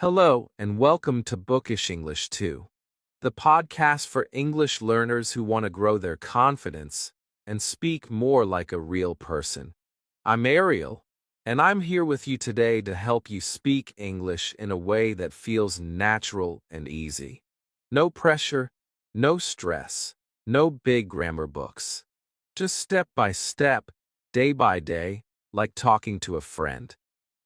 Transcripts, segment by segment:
Hello, and welcome to Bookish English 2, the podcast for English learners who want to grow their confidence and speak more like a real person. I'm Ariel, and I'm here with you today to help you speak English in a way that feels natural and easy. No pressure, no stress, no big grammar books. Just step by step, day by day, like talking to a friend.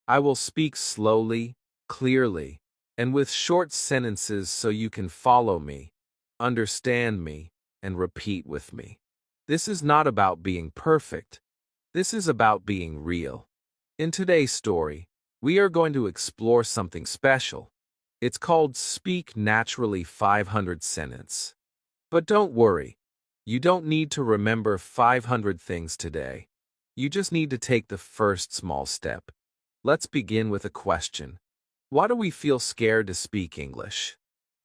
I will speak slowly, clearly, and with short sentences so you can follow me, understand me, and repeat with me. This is not about being perfect. This is about being real. In today's story, we are going to explore something special. It's called Speak Naturally 500 Sentence. But don't worry, you don't need to remember 500 things today. You just need to take the first small step. Let's begin with a question. Why do we feel scared to speak English?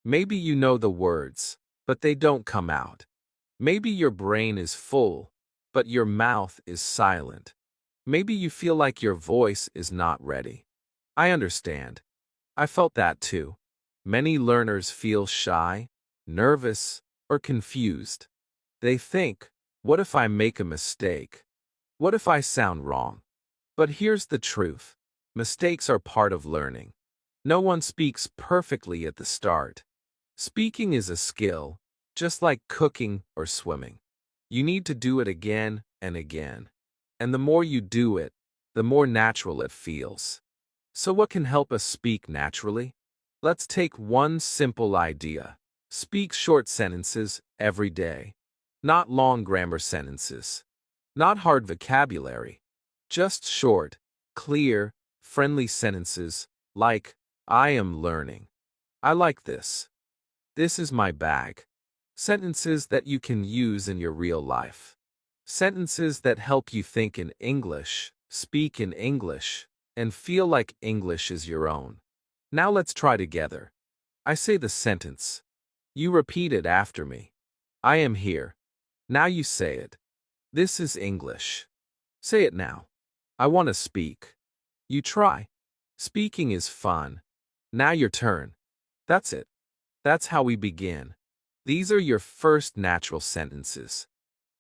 Maybe you know the words, but they don't come out. Maybe your brain is full, but your mouth is silent. Maybe you feel like your voice is not ready. I understand. I felt that too. Many learners feel shy, nervous, or confused. They think, what if I make a mistake? What if I sound wrong? But here's the truth. Mistakes are part of learning. No one speaks perfectly at the start. Speaking is a skill, just like cooking or swimming. You need to do it again and again. And the more you do it, the more natural it feels. So what can help us speak naturally? Let's take one simple idea. Speak short sentences every day. Not long grammar sentences. Not hard vocabulary. Just short, clear, friendly sentences like, I am learning. I like this. This is my bag. Sentences that you can use in your real life. Sentences that help you think in English, speak in English, and feel like English is your own. Now let's try together. I say the sentence. You repeat it after me. I am here. Now you say it. This is English. Say it now. I want to speak. You try. Speaking is fun. Now your turn. That's it. That's how we begin. These are your first natural sentences.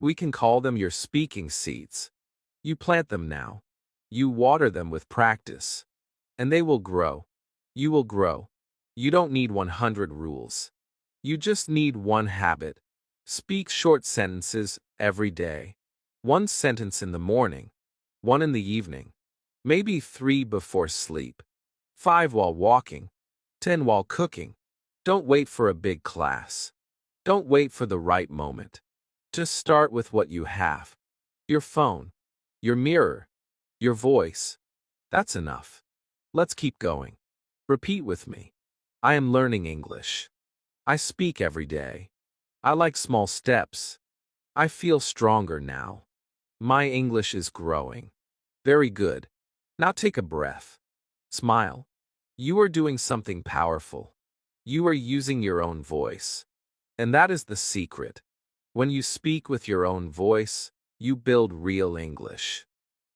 We can call them your speaking seeds. You plant them now. You water them with practice. And they will grow. You will grow. You don't need 100 rules. You just need one habit. Speak short sentences every day. One sentence in the morning. One in the evening. Maybe 3 before sleep. 5 while walking. 10 while cooking. Don't wait for a big class. Don't wait for the right moment. Just start with what you have. Your phone. Your mirror. Your voice. That's enough. Let's keep going. Repeat with me. I am learning English. I speak every day. I like small steps. I feel stronger now. My English is growing. Very good. Now take a breath. Smile. You are doing something powerful. You are using your own voice. And that is the secret. When you speak with your own voice, you build real English.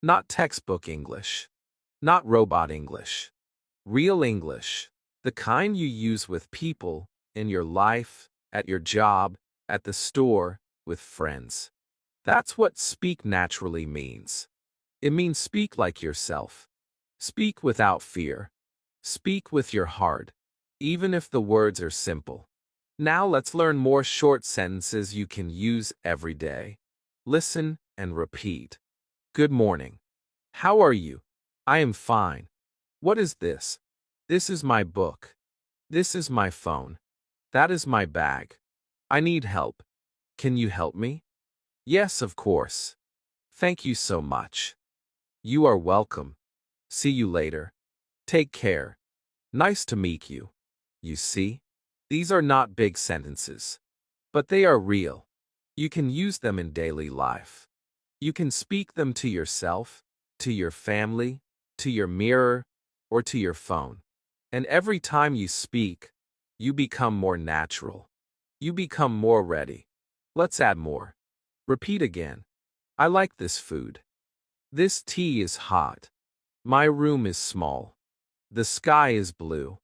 Not textbook English. Not robot English. Real English. The kind you use with people, in your life, at your job, at the store, with friends. That's what speak naturally means. It means speak like yourself. Speak without fear. Speak with your heart, even if the words are simple. Now let's learn more short sentences you can use every day. Listen and repeat. Good morning. How are you? I am fine. What is this? This is my book. This is my phone. That is my bag. I need help. Can you help me? Yes, of course. Thank you so much. You are welcome. See you later. Take care. Nice to meet you. You see? These are not big sentences. But they are real. You can use them in daily life. You can speak them to yourself, to your family, to your mirror, or to your phone. And every time you speak, you become more natural. You become more ready. Let's add more. Repeat again. I like this food. This tea is hot. My room is small. The sky is blue.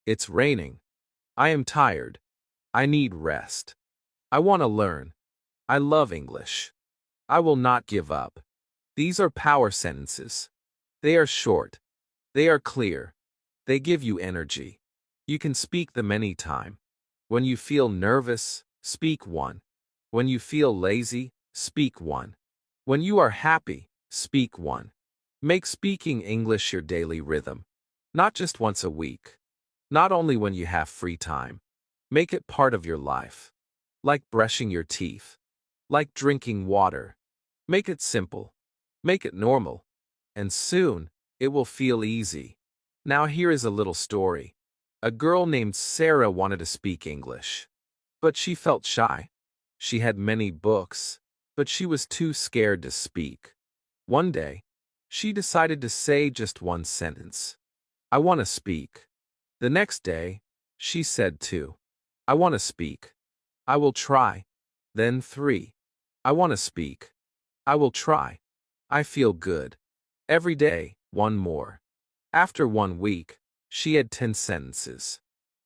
It's raining. I am tired. I need rest. I want to learn. I love English. I will not give up. These are power sentences. They are short. They are clear. They give you energy. You can speak them anytime. When you feel nervous, speak one. When you feel lazy, speak one. When you are happy, speak one. Make speaking English your daily rhythm. Not just once a week. Not only when you have free time. Make it part of your life. Like brushing your teeth. Like drinking water. Make it simple. Make it normal. And soon, it will feel easy. Now here is a little story. A girl named Sarah wanted to speak English. But she felt shy. She had many books, but she was too scared to speak. One day, she decided to say just one sentence. I want to speak. The next day, she said two. I want to speak. I will try. Then three. I want to speak. I will try. I feel good. Every day, one more. After 1 week, she had 10 sentences.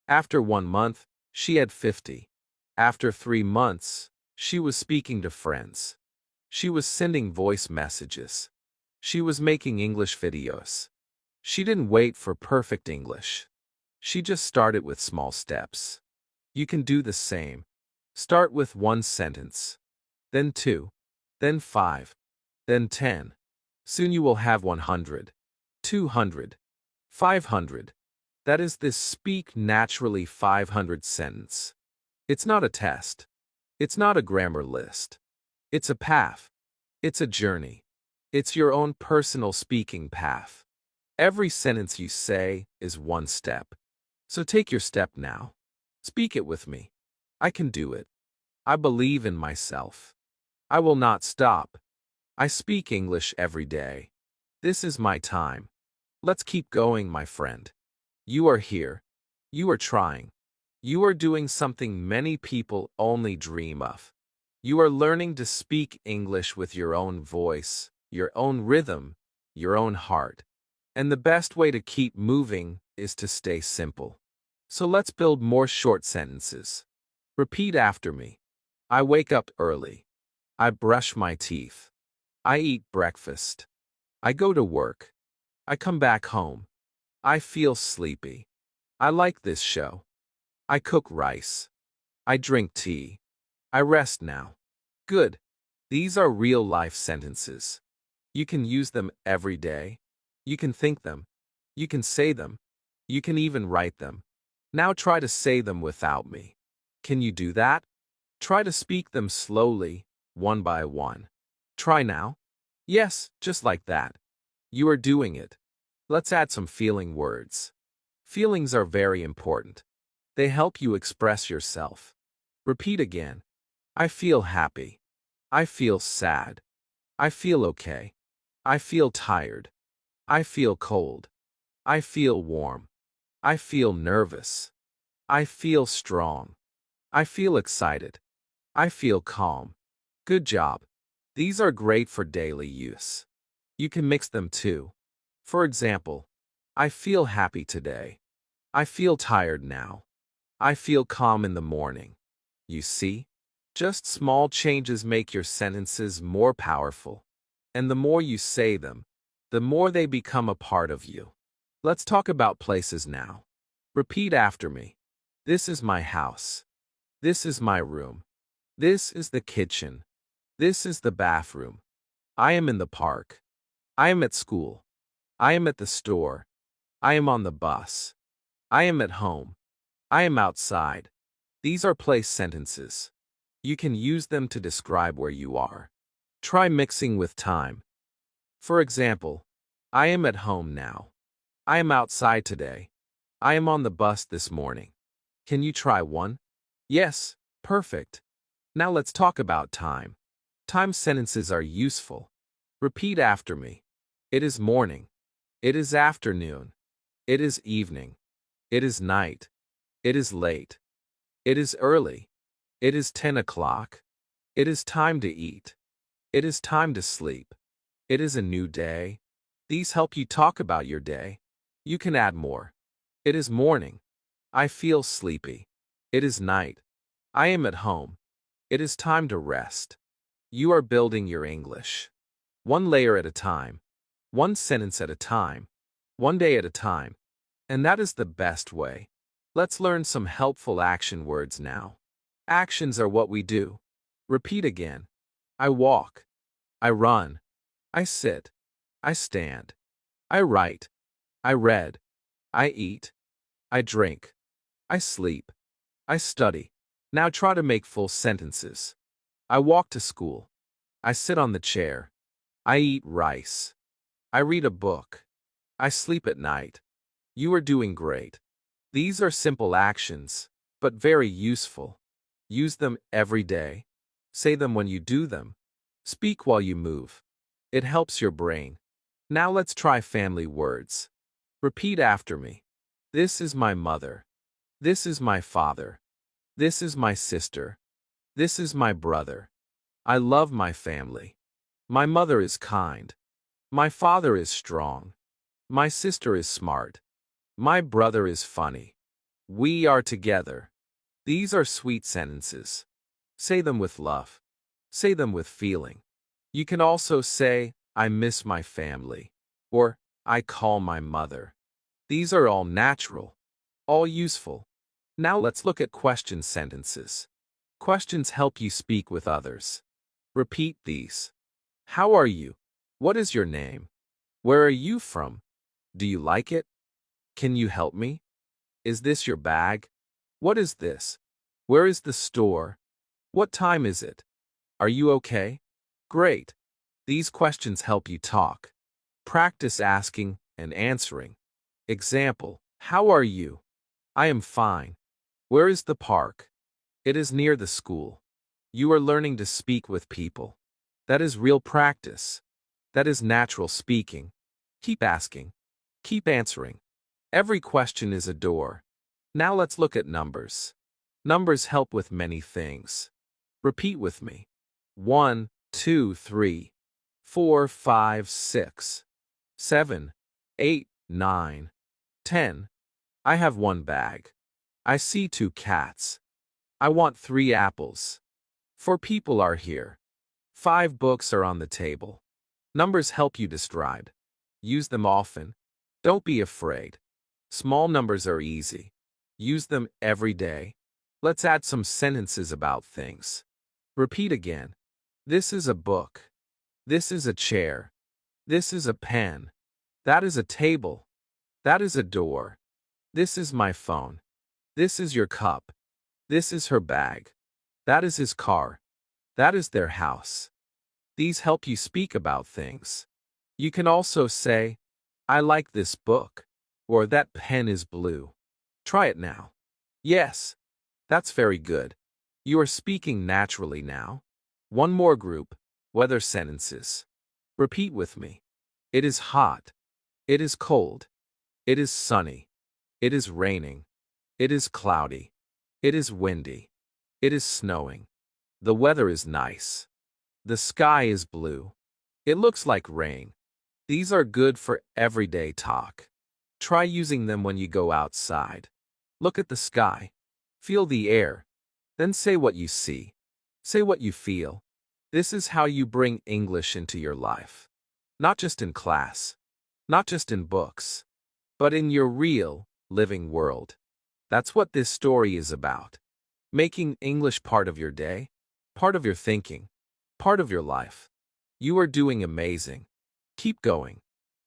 After 1 month, she had 50. After 3 months, she was speaking to friends. She was sending voice messages. She was making English videos. She didn't wait for perfect English. She just started with small steps. You can do the same. Start with 1 sentence. Then 2. Then 5. Then 10. Soon you will have 100. 200. 500. That is this Speak Naturally 500 sentence. It's not a test. It's not a grammar list. It's a path. It's a journey. It's your own personal speaking path. Every sentence you say is one step. So take your step now. Speak it with me. I can do it. I believe in myself. I will not stop. I speak English every day. This is my time. Let's keep going, my friend. You are here. You are trying. You are doing something many people only dream of. You are learning to speak English with your own voice, your own rhythm, your own heart. And the best way to keep moving is to stay simple. So let's build more short sentences. Repeat after me. I wake up early. I brush my teeth. I eat breakfast. I go to work. I come back home. I feel sleepy. I like this show. I cook rice. I drink tea. I rest now. Good. These are real-life sentences. You can use them every day. You can think them. You can say them. You can even write them. Now try to say them without me. Can you do that? Try to speak them slowly, one by one. Try now. Yes, just like that. You are doing it. Let's add some feeling words. Feelings are very important. They help you express yourself. Repeat again. I feel happy. I feel sad. I feel okay. I feel tired. I feel cold. I feel warm. I feel nervous. I feel strong. I feel excited. I feel calm. Good job. These are great for daily use. You can mix them too. For example, I feel happy today. I feel tired now. I feel calm in the morning. You see? Just small changes make your sentences more powerful. And the more you say them, the more they become a part of you. Let's talk about places now. Repeat after me. This is my house. This is my room. This is the kitchen. This is the bathroom. I am in the park. I am at school. I am at the store. I am on the bus. I am at home. I am outside. These are place sentences. You can use them to describe where you are. Try mixing with time. For example, I am at home now. I am outside today. I am on the bus this morning. Can you try one? Yes, perfect. Now let's talk about time. Time sentences are useful. Repeat after me. It is morning. It is afternoon. It is evening. It is night. It is late. It is early. It is 10 o'clock. It is time to eat. It is time to sleep. It is a new day. These help you talk about your day. You can add more. It is morning. I feel sleepy. It is night. I am at home. It is time to rest. You are building your English. One layer at a time. One sentence at a time. One day at a time. And that is the best way. Let's learn some helpful action words now. Actions are what we do. Repeat again. I walk. I run. I sit. I stand. I write. I read. I eat. I drink. I sleep. I study. Now try to make full sentences. I walk to school. I sit on the chair. I eat rice. I read a book. I sleep at night. You are doing great. These are simple actions, but very useful. Use them every day. Say them when you do them. Speak while you move. It helps your brain. Now let's try family words. Repeat after me. This is my mother. This is my father. This is my sister. This is my brother. I love my family. My mother is kind. My father is strong. My sister is smart. My brother is funny. We are together. These are sweet sentences. Say them with love. Say them with feeling. You can also say, I miss my family, or I call my mother. These are all natural, all useful. Now let's look at question sentences. Questions help you speak with others. Repeat these. How are you? What is your name? Where are you from? Do you like it? Can you help me? Is this your bag? What is this? Where is the store? What time is it? Are you okay? Great. These questions help you talk. Practice asking and answering. Example, how are you? I am fine. Where is the park? It is near the school. You are learning to speak with people. That is real practice. That is natural speaking. Keep asking. Keep answering. Every question is a door. Now let's look at numbers. Numbers help with many things. Repeat with me. 1, 2, 3, 4, 5, 6, 7, 8, 9, 10. I have one bag. I see 2 cats. I want 3 apples. 4 people are here. 5 books are on the table. Numbers help you describe. Use them often. Don't be afraid. Small numbers are easy. Use them every day. Let's add some sentences about things. Repeat again. This is a book. This is a chair. This is a pen. That is a table. That is a door. This is my phone. This is your cup. This is her bag. That is his car. That is their house. These help you speak about things. You can also say, I like this book, or that pen is blue. Try it now. Yes, that's very good. You are speaking naturally now. One more group, weather sentences. Repeat with me. It is hot. It is cold. It is sunny. It is raining. It is cloudy. It is windy. It is snowing. The weather is nice. The sky is blue. It looks like rain. These are good for everyday talk. Try using them when you go outside. Look at the sky. Feel the air. Then say what you see. Say what you feel. This is how you bring English into your life. Not just in class. Not just in books. But in your real, living world. That's what this story is about. Making English part of your day, part of your thinking, part of your life. You are doing amazing. Keep going.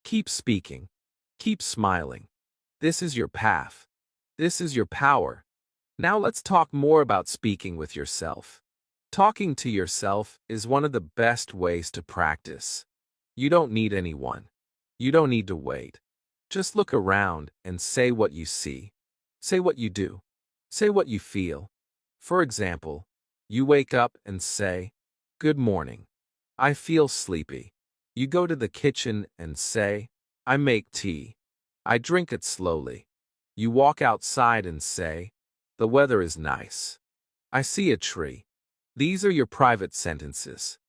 Keep speaking. Keep smiling. This is your path. This is your power. Now let's talk more about speaking with yourself. Talking to yourself is one of the best ways to practice. You don't need anyone. You don't need to wait. Just look around and say what you see. Say what you do. Say what you feel. For example, you wake up and say, Good morning. I feel sleepy. You go to the kitchen and say, I make tea. I drink it slowly. You walk outside and say, The weather is nice. I see a tree. These are your private sentences.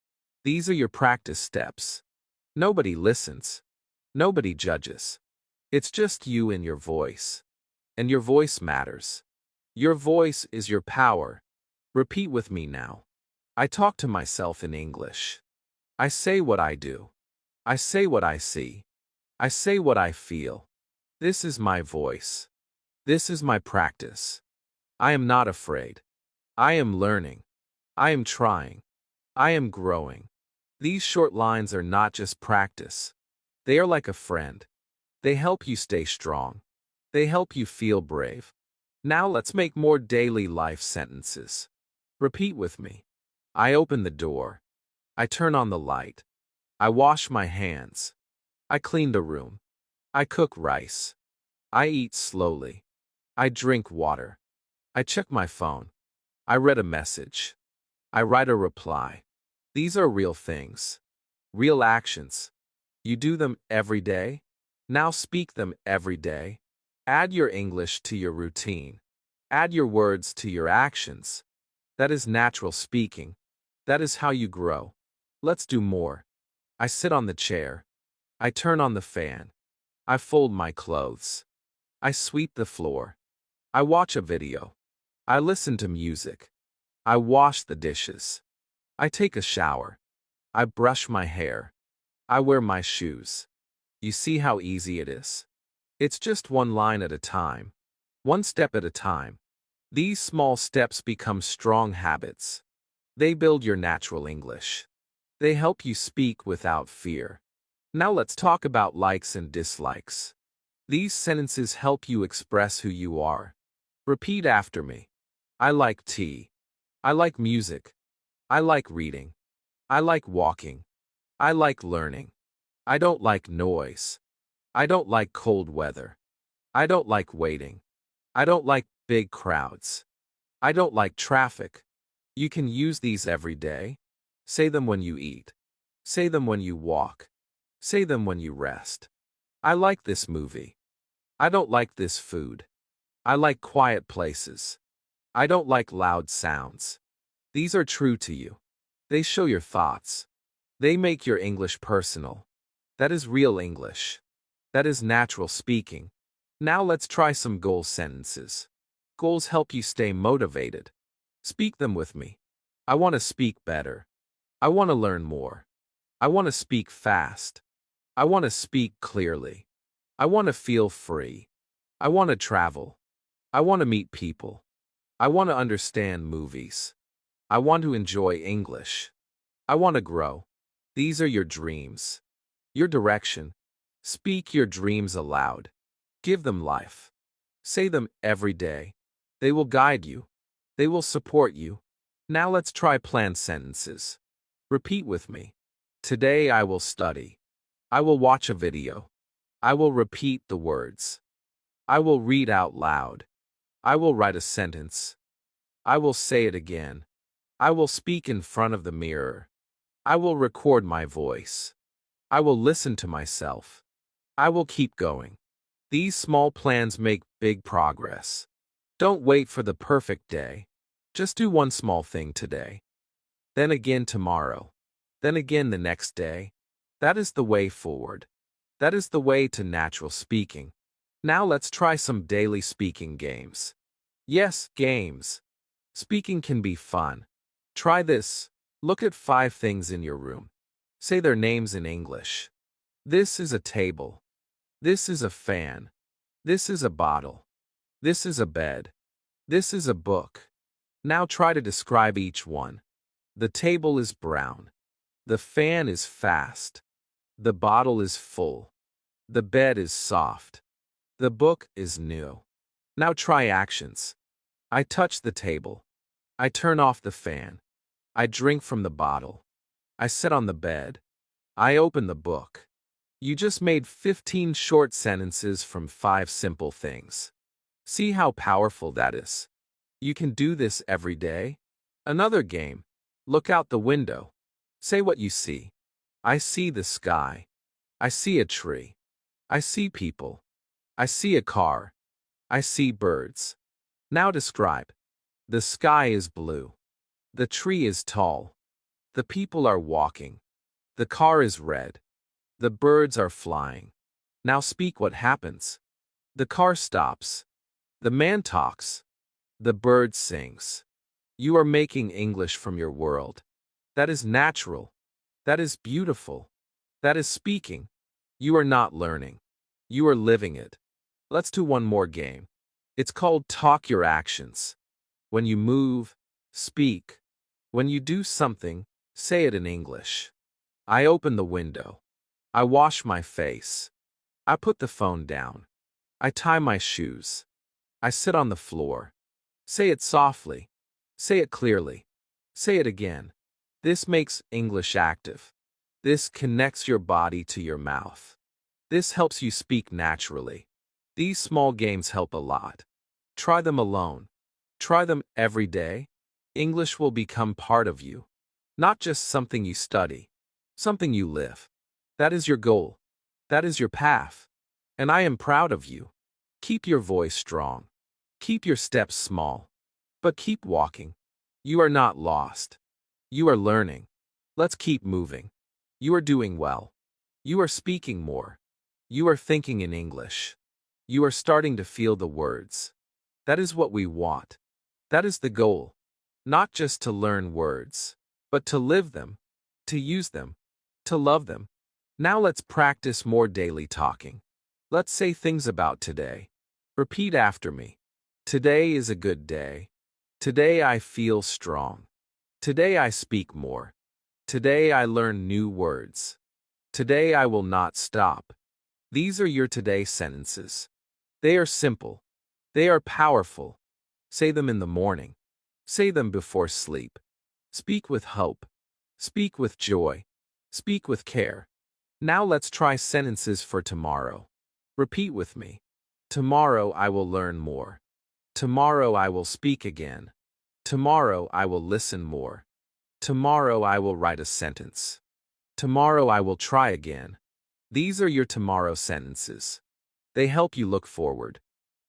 These are your practice steps. Nobody listens. Nobody judges. It's just you and your voice. And your voice matters. Your voice is your power. Repeat with me now. I talk to myself in English. I say what I do. I say what I see. I say what I feel. This is my voice. This is my practice. I am not afraid. I am learning. I am trying. I am growing. These short lines are not just practice. They are like a friend. They help you stay strong. They help you feel brave. Now let's make more daily life sentences. Repeat with me. I open the door. I turn on the light. I wash my hands. I clean the room. I cook rice. I eat slowly. I drink water. I check my phone. I read a message. I write a reply. These are real things. Real actions. You do them every day. Now speak them every day. Add your English to your routine. Add your words to your actions. That is natural speaking. That is how you grow. Let's do more. I sit on the chair. I turn on the fan. I fold my clothes. I sweep the floor. I watch a video. I listen to music. I wash the dishes. I take a shower. I brush my hair. I wear my shoes. You see how easy it is? It's just one line at a time. One step at a time. These small steps become strong habits. They build your natural English. They help you speak without fear. Now let's talk about likes and dislikes. These sentences help you express who you are. Repeat after me. I like tea. I like music. I like reading. I like walking. I like learning. I don't like noise. I don't like cold weather. I don't like waiting. I don't like big crowds. I don't like traffic. You can use these every day. Say them when you eat. Say them when you walk. Say them when you rest. I like this movie. I don't like this food. I like quiet places. I don't like loud sounds. These are true to you. They show your thoughts. They make your English personal. That is real English. That is natural speaking. Now let's try some goal sentences. Goals help you stay motivated. Speak them with me. I want to speak better. I want to learn more. I want to speak fast. I want to speak clearly. I want to feel free. I want to travel. I want to meet people. I want to understand movies. I want to enjoy English. I want to grow. These are your dreams. Your direction. Speak your dreams aloud. Give them life. Say them every day. They will guide you. They will support you. Now let's try planned sentences. Repeat with me. Today I will study. I will watch a video. I will repeat the words. I will read out loud. I will write a sentence. I will say it again. I will speak in front of the mirror. I will record my voice. I will listen to myself. I will keep going. These small plans make big progress. Don't wait for the perfect day. Just do one small thing today. Then again tomorrow. Then again the next day. That is the way forward. That is the way to natural speaking. Now let's try some daily speaking games. Yes, games. Speaking can be fun. Try this. Look at 5 things in your room. Say their names in English. This is a table. This is a fan. This is a bottle. This is a bed. This is a book. Now try to describe each one. The table is brown. The fan is fast. The bottle is full. The bed is soft. The book is new. Now try actions. I touch the table. I turn off the fan. I drink from the bottle. I sit on the bed. I open the book. You just made 15 short sentences from 5 simple things. See how powerful that is? You can do this every day. Another game. Look out the window. Say what you see. I see the sky. I see a tree. I see people. I see a car. I see birds. Now describe. The sky is blue. The tree is tall. The people are walking. The car is red. The birds are flying. Now speak what happens. The car stops. The man talks. The bird sings. You are making English from your world. That is natural. That is beautiful. That is speaking. You are not learning. You are living it. Let's do one more game. It's called Talk Your Actions. When you move, speak. When you do something, say it in English. I open the window. I wash my face. I put the phone down. I tie my shoes. I sit on the floor. Say it softly. Say it clearly. Say it again. This makes English active. This connects your body to your mouth. This helps you speak naturally. These small games help a lot. Try them alone. Try them every day. English will become part of you. Not just something you study, something you live. That is your goal. That is your path. And I am proud of you. Keep your voice strong. Keep your steps small. But keep walking. You are not lost. You are learning. Let's keep moving. You are doing well. You are speaking more. You are thinking in English. You are starting to feel the words. That is what we want. That is the goal. Not just to learn words, but to live them, to use them, to love them. Now let's practice more daily talking. Let's say things about today. Repeat after me. Today is a good day. Today I feel strong. Today I speak more. Today I learn new words. Today I will not stop. These are your today sentences. They are simple. They are powerful. Say them in the morning. Say them before sleep. Speak with hope. Speak with joy. Speak with care. Now let's try sentences for tomorrow. Repeat with me. Tomorrow I will learn more. Tomorrow I will speak again. Tomorrow I will listen more. Tomorrow I will write a sentence. Tomorrow I will try again. These are your tomorrow sentences. They help you look forward.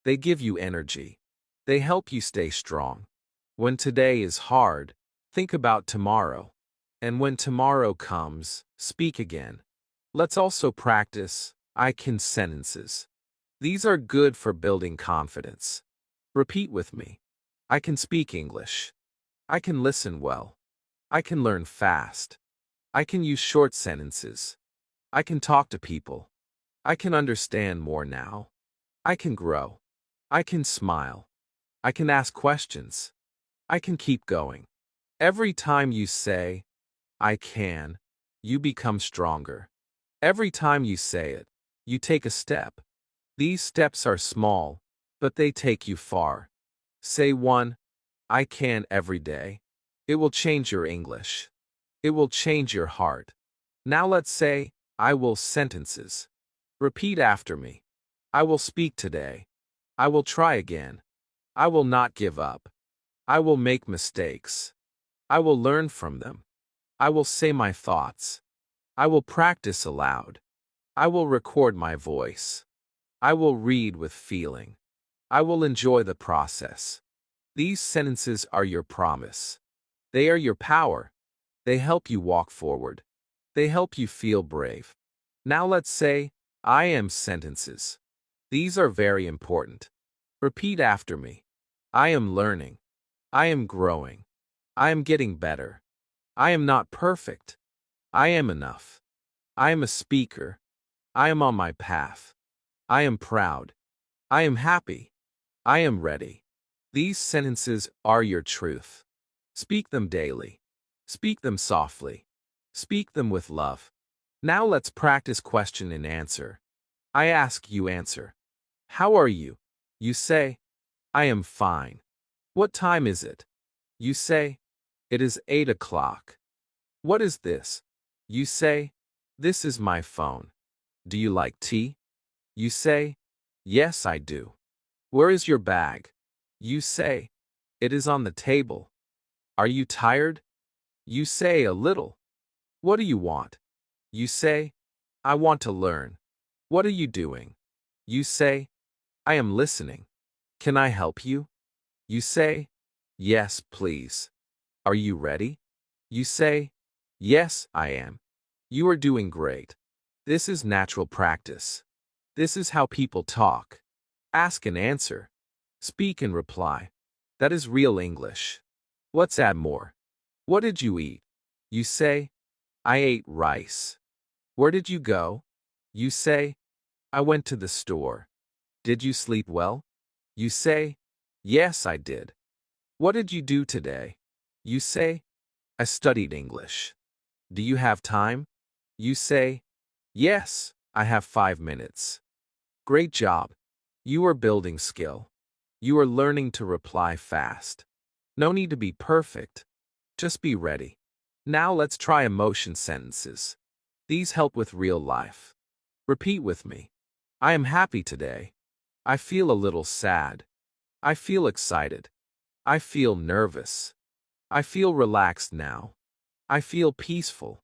They give you energy. They help you stay strong. When today is hard, think about tomorrow. And when tomorrow comes, speak again. Let's also practice I can sentences. These are good for building confidence. Repeat with me. I can speak English. I can listen well. I can learn fast. I can use short sentences. I can talk to people. I can understand more now. I can grow. I can smile. I can ask questions. I can keep going. Every time you say, I can, you become stronger. Every time you say it, you take a step. These steps are small, but they take you far. Say one, I can every day. It will change your English. It will change your heart. Now let's say, I will sentences. Repeat after me. I will speak today. I will try again. I will not give up. I will make mistakes. I will learn from them. I will say my thoughts. I will practice aloud. I will record my voice. I will read with feeling. I will enjoy the process. These sentences are your promise. They are your power. They help you walk forward. They help you feel brave. Now let's say, I am sentences. These are very important. Repeat after me. I am learning. I am growing. I am getting better. I am not perfect. I am enough. I am a speaker. I am on my path. I am proud. I am happy. I am ready. These sentences are your truth. Speak them daily. Speak them softly. Speak them with love. Now let's practice question and answer. I ask, you answer. How are you? You say, I am fine. What time is it? You say, it is 8 o'clock. What is this? You say, this is my phone. Do you like tea? You say, yes, I do. Where is your bag? You say, it is on the table. Are you tired? You say, a little. What do you want? You say, I want to learn. What are you doing? You say, I am listening. Can I help you? You say, yes, please. Are you ready? You say, yes, I am. You are doing great. This is natural practice. This is how people talk. Ask and answer. Speak and reply. That is real English. Let's add more. What did you eat? You say, I ate rice. Where did you go? You say, I went to the store. Did you sleep well? You say, yes, I did. What did you do today? You say, I studied English. Do you have time? You say, yes, I have 5 minutes. Great job. You are building skill. You are learning to reply fast. No need to be perfect. Just be ready. Now let's try emotion sentences. These help with real life. Repeat with me. I am happy today. I feel a little sad. I feel excited. I feel nervous. I feel relaxed now. I feel peaceful.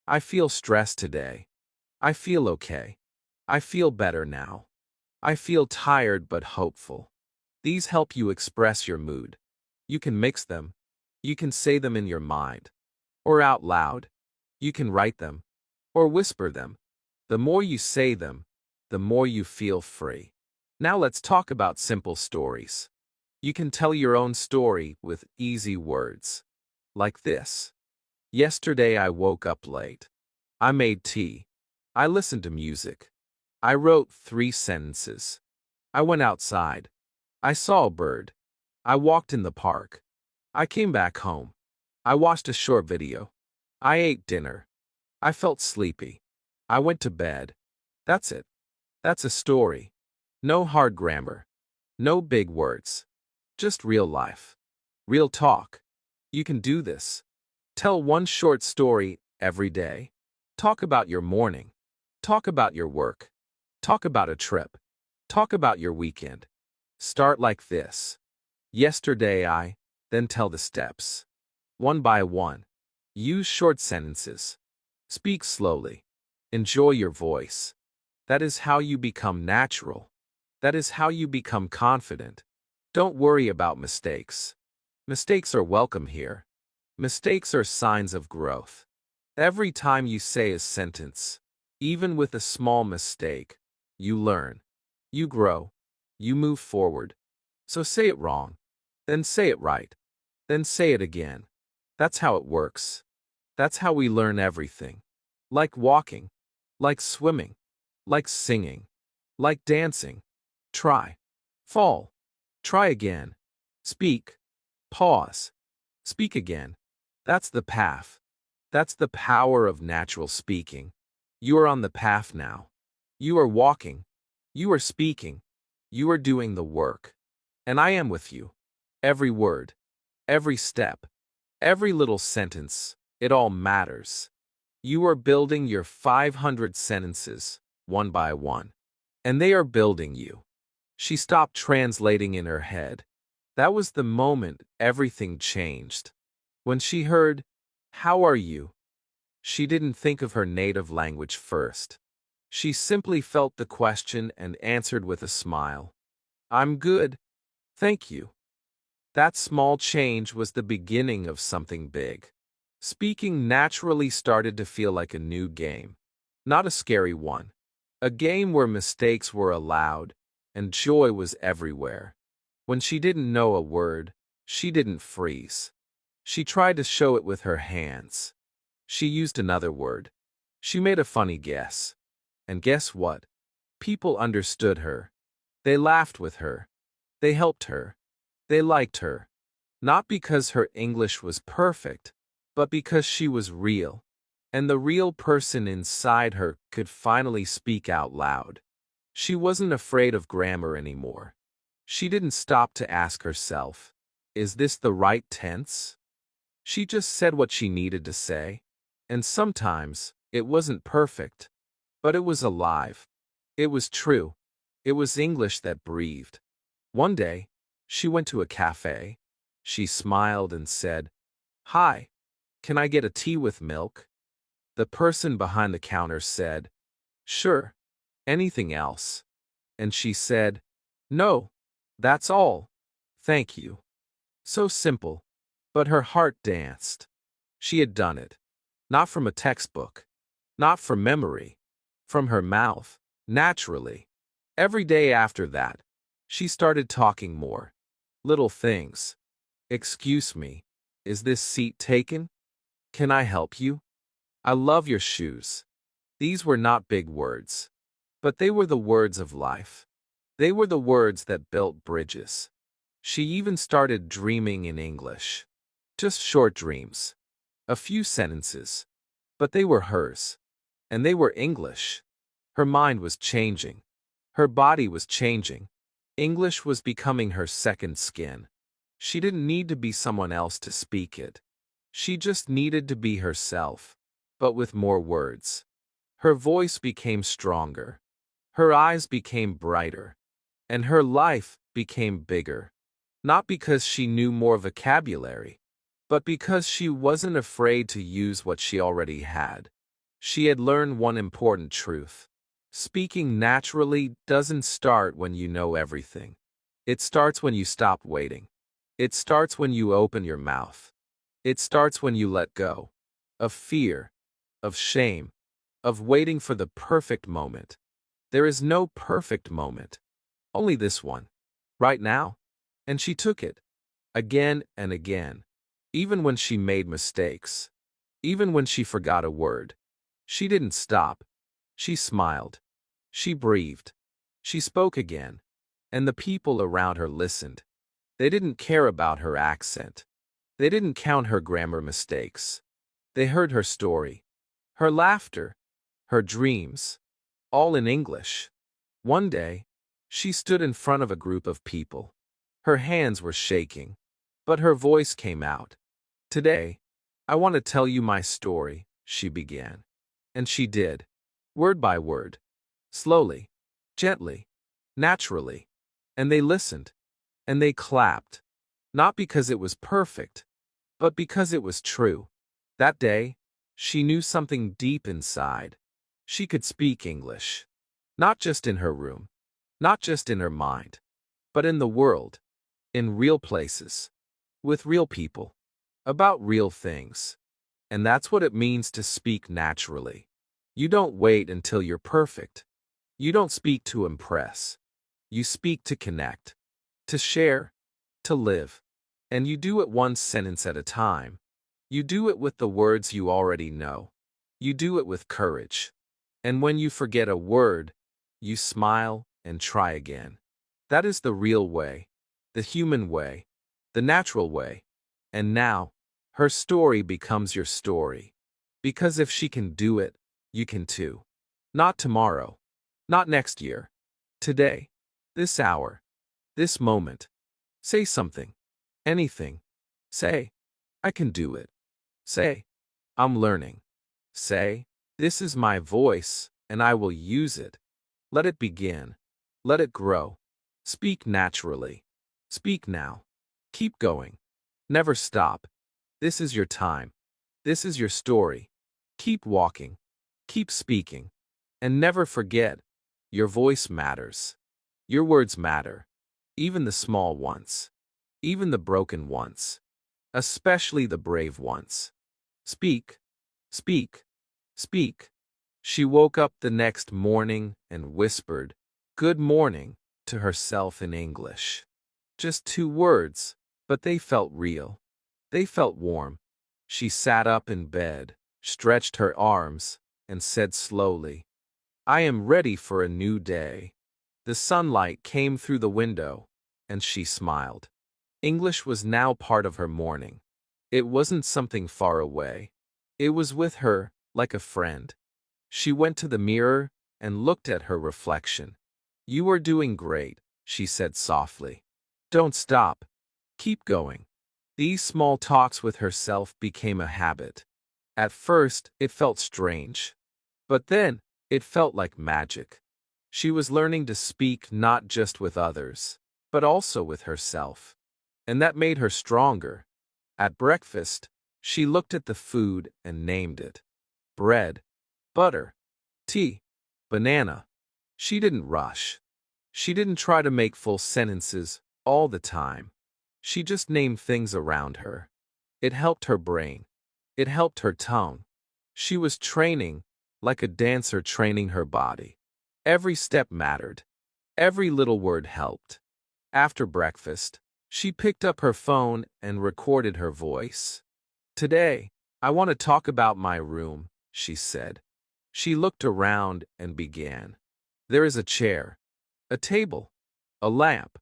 I feel stressed today. I feel okay. I feel better now. I feel tired but hopeful. These help you express your mood. You can mix them. You can say them in your mind. Or out loud. You can write them. Or whisper them. The more you say them, the more you feel free. Now let's talk about simple stories. You can tell your own story with easy words. Like this. Yesterday I woke up late. I made tea. I listened to music. I wrote 3 sentences. I went outside. I saw a bird. I walked in the park. I came back home. I watched a short video. I ate dinner. I felt sleepy. I went to bed. That's it. That's a story. No hard grammar. No big words. Just real life. Real talk. You can do this. Tell one short story every day. Talk about your morning. Talk about your work. Talk about a trip. Talk about your weekend. Start like this. Yesterday I, then tell the steps. One by one. Use short sentences. Speak slowly. Enjoy your voice. That is how you become natural. That is how you become confident. Don't worry about mistakes. Mistakes are welcome here. Mistakes are signs of growth. Every time you say a sentence, even with a small mistake, you learn. You grow. You move forward. So say it wrong. Then say it right. Then say it again. That's how it works. That's how we learn everything. Like walking. Like swimming. Like singing. Like dancing. Try. Fall. Try again. Speak. Pause. Speak again. That's the path. That's the power of natural speaking. You are on the path now. You are walking. You are speaking. You are doing the work. And I am with you. Every word. Every step. Every little sentence. It all matters. You are building your 500 sentences, one by one. And they are building you. She stopped translating in her head. That was the moment everything changed. When she heard, "How are you?" she didn't think of her native language first. She simply felt the question and answered with a smile. "I'm good. Thank you." That small change was the beginning of something big. Speaking naturally started to feel like a new game. Not a scary one. A game where mistakes were allowed and joy was everywhere. When she didn't know a word, she didn't freeze. She tried to show it with her hands. She used another word. She made a funny guess. And guess what? People understood her. They laughed with her. They helped her. They liked her. Not because her English was perfect, but because she was real. And the real person inside her could finally speak out loud. She wasn't afraid of grammar anymore. She didn't stop to ask herself, "Is this the right tense?" She just said what she needed to say. And sometimes, it wasn't perfect. But it was alive. It was true. It was English that breathed. One day, she went to a cafe. She smiled and said, "Hi, can I get a tea with milk?" The person behind the counter said, "Sure. Anything else?" And she said, "No, that's all. Thank you." So simple. But her heart danced. She had done it. Not from a textbook. Not from memory. From her mouth. Naturally. Every day after that, She started talking more. Little things. Excuse me, is this seat taken? Can I help you? I love your shoes. These were not big words, but they were the words of life. They were the words that built bridges. She even started dreaming in English. Just short dreams. A few sentences. But they were hers. And they were English. Her mind was changing. Her body was changing. English was becoming her second skin. She didn't need to be someone else to speak it. She just needed to be herself, but with more words. Her voice became stronger. Her eyes became brighter. And her life became bigger. Not because she knew more vocabulary, but because she wasn't afraid to use what she already had. She had learned one important truth. Speaking naturally doesn't start when you know everything. It starts when you stop waiting. It starts when you open your mouth. It starts when you let go of fear, of shame, of waiting for the perfect moment. There is no perfect moment, only this one, right now. And she took it, again and again, even when she made mistakes, even when she forgot a word. She didn't stop. She smiled. She breathed. She spoke again. And the people around her listened. They didn't care about her accent. They didn't count her grammar mistakes. They heard her story, her laughter, her dreams, all in English. One day, she stood in front of a group of people. Her hands were shaking, but her voice came out. Today, I want to tell you my story, she began. And she did, word by word, slowly, gently, naturally. And they listened, and they clapped, not because it was perfect, but because it was true. That day, she knew something deep inside. She could speak English, not just in her room, not just in her mind, but in the world, in real places, with real people, about real things. And that's what it means to speak naturally. You don't wait until you're perfect. You don't speak to impress. You speak to connect, to share, to live. And you do it one sentence at a time. You do it with the words you already know. You do it with courage. And when you forget a word, you smile and try again. That is the real way, the human way, the natural way. And now, her story becomes your story. Because if she can do it, you can too. Not tomorrow. Not next year. Today. This hour. This moment. Say something. Anything. Say, I can do it. Say, I'm learning. Say, this is my voice, and I will use it. Let it begin. Let it grow. Speak naturally. Speak now. Keep going. Never stop. This is your time. This is your story. Keep walking. Keep speaking. And never forget, your voice matters. Your words matter. Even the small ones. Even the broken ones. Especially the brave ones. Speak. Speak. Speak. She woke up the next morning and whispered, "Good morning," to herself in English. Just 2 words, but they felt real. They felt warm. She sat up in bed, stretched her arms, and said slowly, "I am ready for a new day." The sunlight came through the window, and she smiled. English was now part of her morning. It wasn't something far away. It was with her, like a friend. She went to the mirror and looked at her reflection. "You are doing great," she said softly. "Don't stop. Keep going." These small talks with herself became a habit. At first, it felt strange. But then, it felt like magic. She was learning to speak not just with others, but also with herself. And that made her stronger. At breakfast, she looked at the food and named it. Bread, butter, tea, banana. She didn't rush. She didn't try to make full sentences all the time. She just named things around her. It helped her brain. It helped her tongue. She was training, like a dancer training her body. Every step mattered. Every little word helped. After breakfast, she picked up her phone and recorded her voice. "Today, I want to talk about my room," she said. She looked around and began. "There is a chair, a table, a lamp.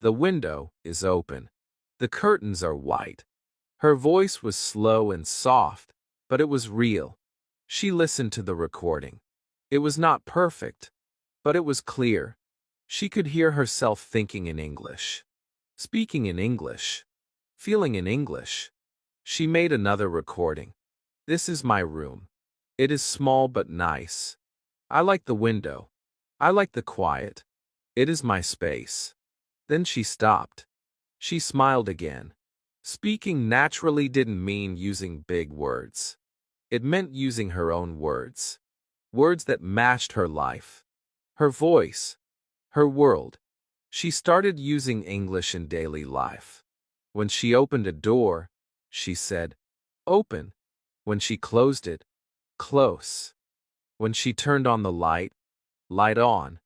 The window is open. The curtains are white." Her voice was slow and soft, but it was real. She listened to the recording. It was not perfect, but it was clear. She could hear herself thinking in English, speaking in English, feeling in English. She made another recording. "This is my room. It is small but nice. I like the window. I like the quiet. It is my space." Then she stopped. She smiled again. Speaking naturally didn't mean using big words. It meant using her own words. Words that matched her life, her voice, her world. She started using English in daily life. When she opened a door, she said, "Open." When she closed it, "Close." When she turned on the light, "Light on."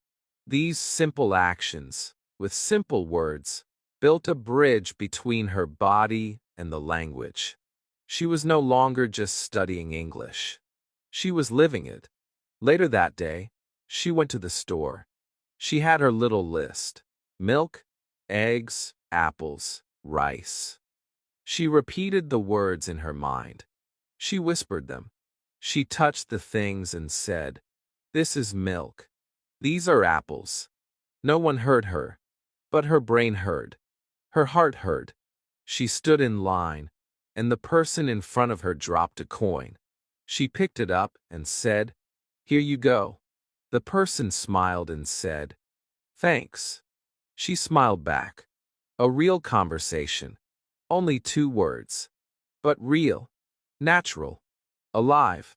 These simple actions, with simple words, built a bridge between her body and the language. She was no longer just studying English. She was living it. Later that day, she went to the store. She had her little list: milk, eggs, apples, rice. She repeated the words in her mind. She whispered them. She touched the things and said, "This is milk. These are apples." No one heard her, but her brain heard. Her heart heard. She stood in line, and the person in front of her dropped a coin. She picked it up and said, "Here you go." The person smiled and said, "Thanks." She smiled back. A real conversation. Only 2 words. But real, natural, alive.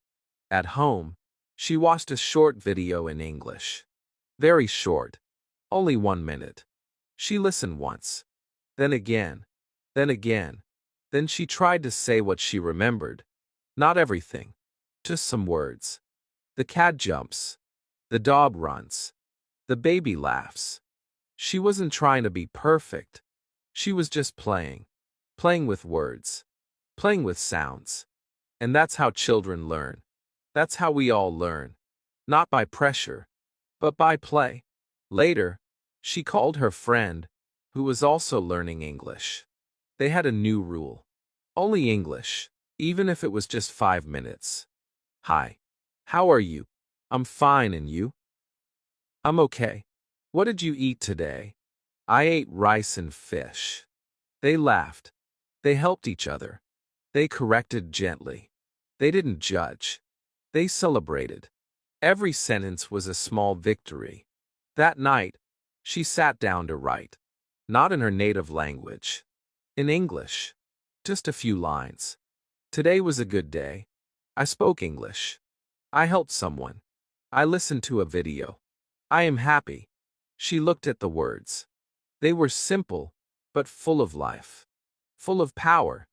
At home, she watched a short video in English. Very short. Only 1 minute. She listened once. Then again. Then again. Then she tried to say what she remembered. Not everything. Just some words. The cat jumps. The dog runs. The baby laughs. She wasn't trying to be perfect. She was just playing. Playing with words. Playing with sounds. And that's how children learn. That's how we all learn. Not by pressure, but by play. Later, she called her friend, who was also learning English. They had a new rule. Only English, even if it was just 5 minutes. "Hi. How are you?" "I'm fine, and you?" "I'm okay." "What did you eat today?" "I ate rice and fish." They laughed. They helped each other. They corrected gently. They didn't judge. They celebrated. Every sentence was a small victory. That night, she sat down to write. Not in her native language. In English. Just a few lines. "Today was a good day. I spoke English. I helped someone. I listened to a video. I am happy." She looked at the words. They were simple, but full of life. Full of power.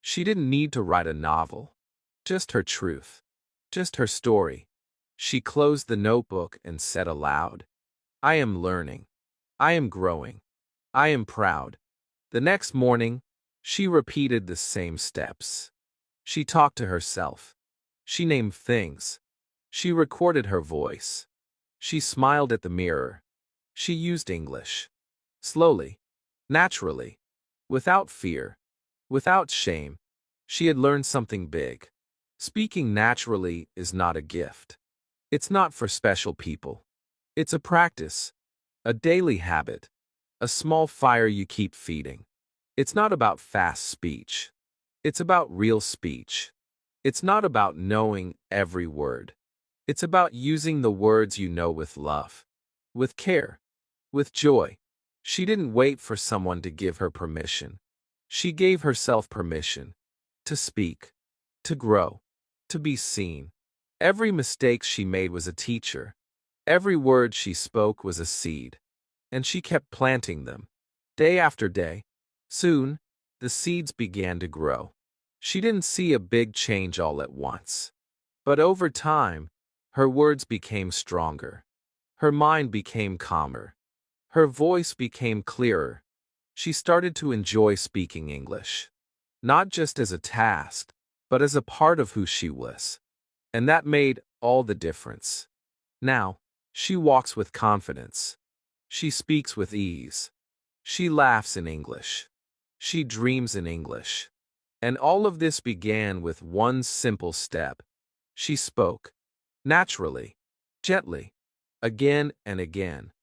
She didn't need to write a novel. Just her truth. Just her story. She closed the notebook and said aloud, "I am learning. I am growing. I am proud." The next morning, she repeated the same steps. She talked to herself. She named things. She recorded her voice. She smiled at the mirror. She used English. Slowly. Naturally. Without fear. Without shame. She had learned something big. Speaking naturally is not a gift. It's not for special people. It's a practice. A daily habit. A small fire you keep feeding. It's not about fast speech. It's about real speech. It's not about knowing every word. It's about using the words you know with love, with care, with joy. She didn't wait for someone to give her permission. She gave herself permission to speak, to grow, to be seen. Every mistake she made was a teacher. Every word she spoke was a seed. And she kept planting them, day after day. Soon, the seeds began to grow. She didn't see a big change all at once. But over time, her words became stronger. Her mind became calmer. Her voice became clearer. She started to enjoy speaking English. Not just as a task, but as a part of who she was. And that made all the difference. Now, she walks with confidence. She speaks with ease. She laughs in English. She dreams in English. And all of this began with one simple step. She spoke. Naturally. Gently. Again and again.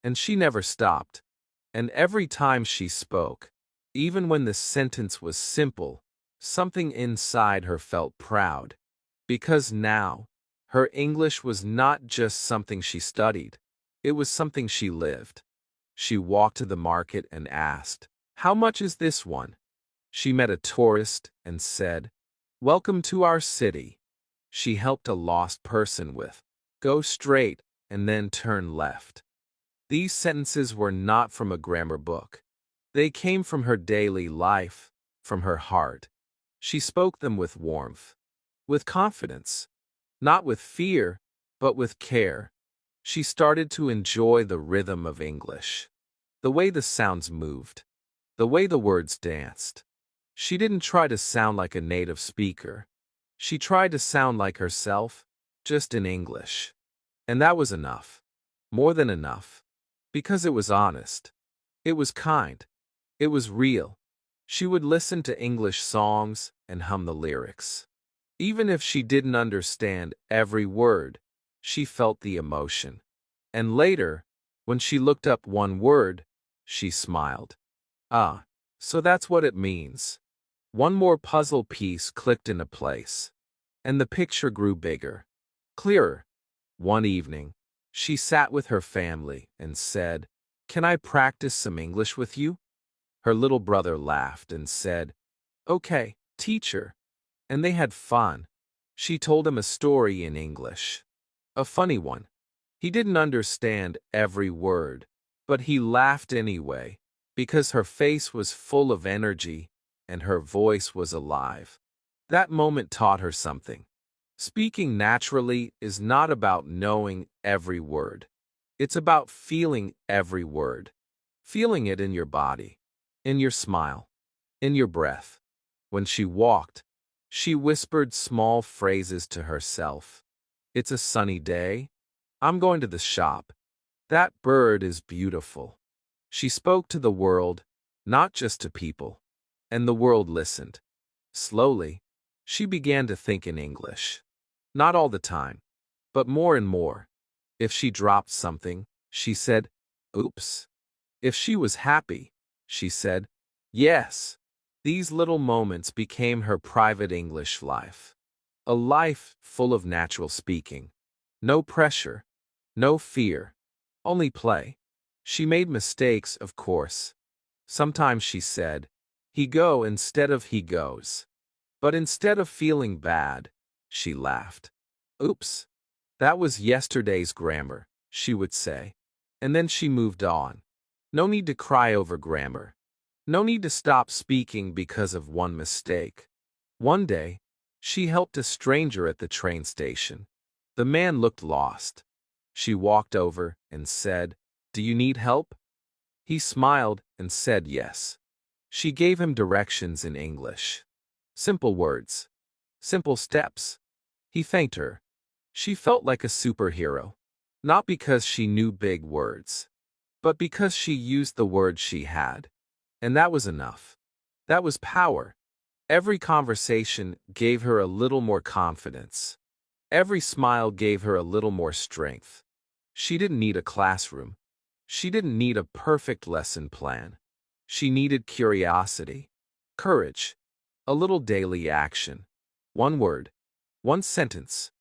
And she never stopped. And every time she spoke, even when the sentence was simple, something inside her felt proud. Because now, her English was not just something she studied. It was something she lived. She walked to the market and asked, "How much is this one?" She met a tourist and said, "Welcome to our city." She helped a lost person with, "Go straight and then turn left." These sentences were not from a grammar book. They came from her daily life, from her heart. She spoke them with warmth, with confidence, not with fear, but with care. She started to enjoy the rhythm of English, the way the sounds moved, the way the words danced. She didn't try to sound like a native speaker. She tried to sound like herself, just in English. And that was enough. More than enough. Because it was honest. It was kind. It was real. She would listen to English songs and hum the lyrics. Even if she didn't understand every word, she felt the emotion. And later, when she looked up one word, she smiled. Ah, so that's what it means. One more puzzle piece clicked into place. And the picture grew bigger, clearer. One evening, she sat with her family and said, "Can I practice some English with you?" Her little brother laughed and said, "Okay, teacher." And they had fun. She told him a story in English. A funny one. He didn't understand every word, but he laughed anyway, because her face was full of energy and her voice was alive. That moment taught her something. Speaking naturally is not about knowing every word. It's about feeling every word. Feeling it in your body, in your smile, in your breath. When she walked, she whispered small phrases to herself. "It's a sunny day. I'm going to the shop. That bird is beautiful." She spoke to the world, not just to people. And the world listened. Slowly, she began to think in English. Not all the time, but more and more. If she dropped something, she said, "Oops." If she was happy, she said, "Yes." These little moments became her private English life. A life full of natural speaking. No pressure, no fear, only play. She made mistakes, of course. Sometimes she said, "He go" instead of "he goes." But instead of feeling bad, she laughed. "Oops. That was yesterday's grammar," she would say. And then she moved on. No need to cry over grammar. No need to stop speaking because of one mistake. One day, she helped a stranger at the train station. The man looked lost. She walked over and said, "Do you need help?" He smiled and said yes. She gave him directions in English. Simple words. Simple steps. He thanked her. She felt like a superhero. Not because she knew big words, but because she used the words she had. And that was enough. That was power. Every conversation gave her a little more confidence. Every smile gave her a little more strength. She didn't need a classroom. She didn't need a perfect lesson plan. She needed curiosity, courage, a little daily action. One word, one sentence,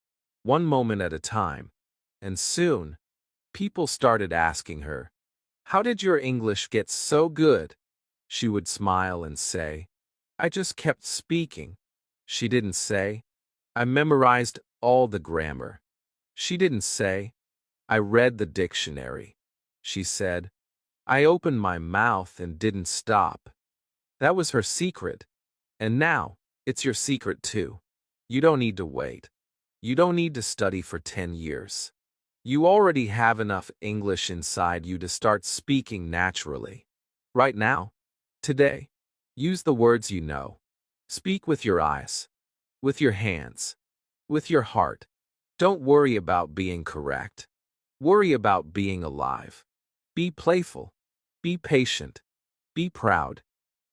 one moment at a time. And soon, people started asking her, "How did your English get so good?" She would smile and say, "I just kept speaking." She didn't say, "I memorized all the grammar." She didn't say, "I read the dictionary." She said, "I opened my mouth and didn't stop." That was her secret. And now, it's your secret too. You don't need to wait. You don't need to study for 10 years. You already have enough English inside you to start speaking naturally. Right now, today, use the words you know. Speak with your eyes, with your hands, with your heart. Don't worry about being correct. Worry about being alive. Be playful. Be patient. Be proud.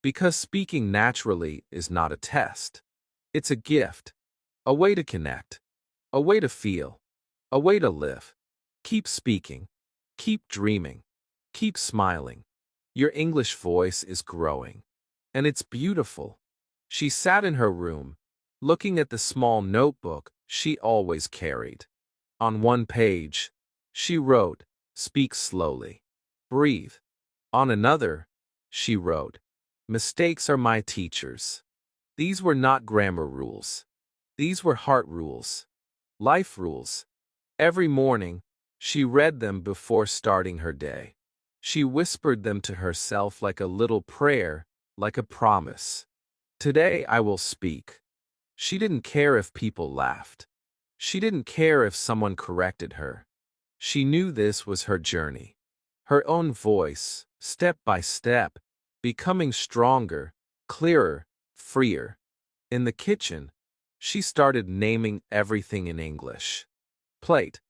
Because speaking naturally is not a test. It's a gift. A way to connect. A way to feel. A way to live. Keep speaking. Keep dreaming. Keep smiling. Your English voice is growing. And it's beautiful. She sat in her room, looking at the small notebook she always carried. On one page, she wrote, "Speak slowly. Breathe." On another, she wrote, "Mistakes are my teachers." These were not grammar rules. These were heart rules. Life rules. Every morning, she read them before starting her day. She whispered them to herself like a little prayer, like a promise. Today I will speak. She didn't care if people laughed. She didn't care if someone corrected her. She knew this was her journey. Her own voice, step by step, becoming stronger, clearer, freer. In the kitchen, she started naming everything in English. Plate,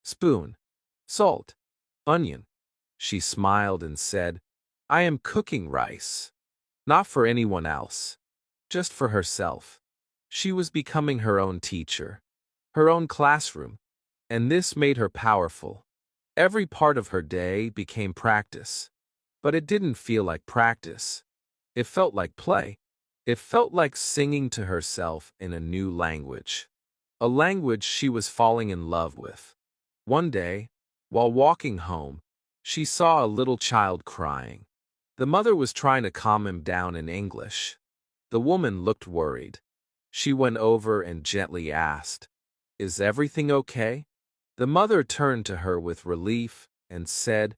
spoon, salt, onion. She smiled and said, "I am cooking rice." Not for anyone else, just for herself. She was becoming her own teacher, her own classroom, and this made her powerful. Every part of her day became practice, but it didn't feel like practice. It felt like play. It felt like singing to herself in a new language, a language she was falling in love with. One day, while walking home, she saw a little child crying. The mother was trying to calm him down in English. The woman looked worried. She went over and gently asked, "Is everything okay?" The mother turned to her with relief and said,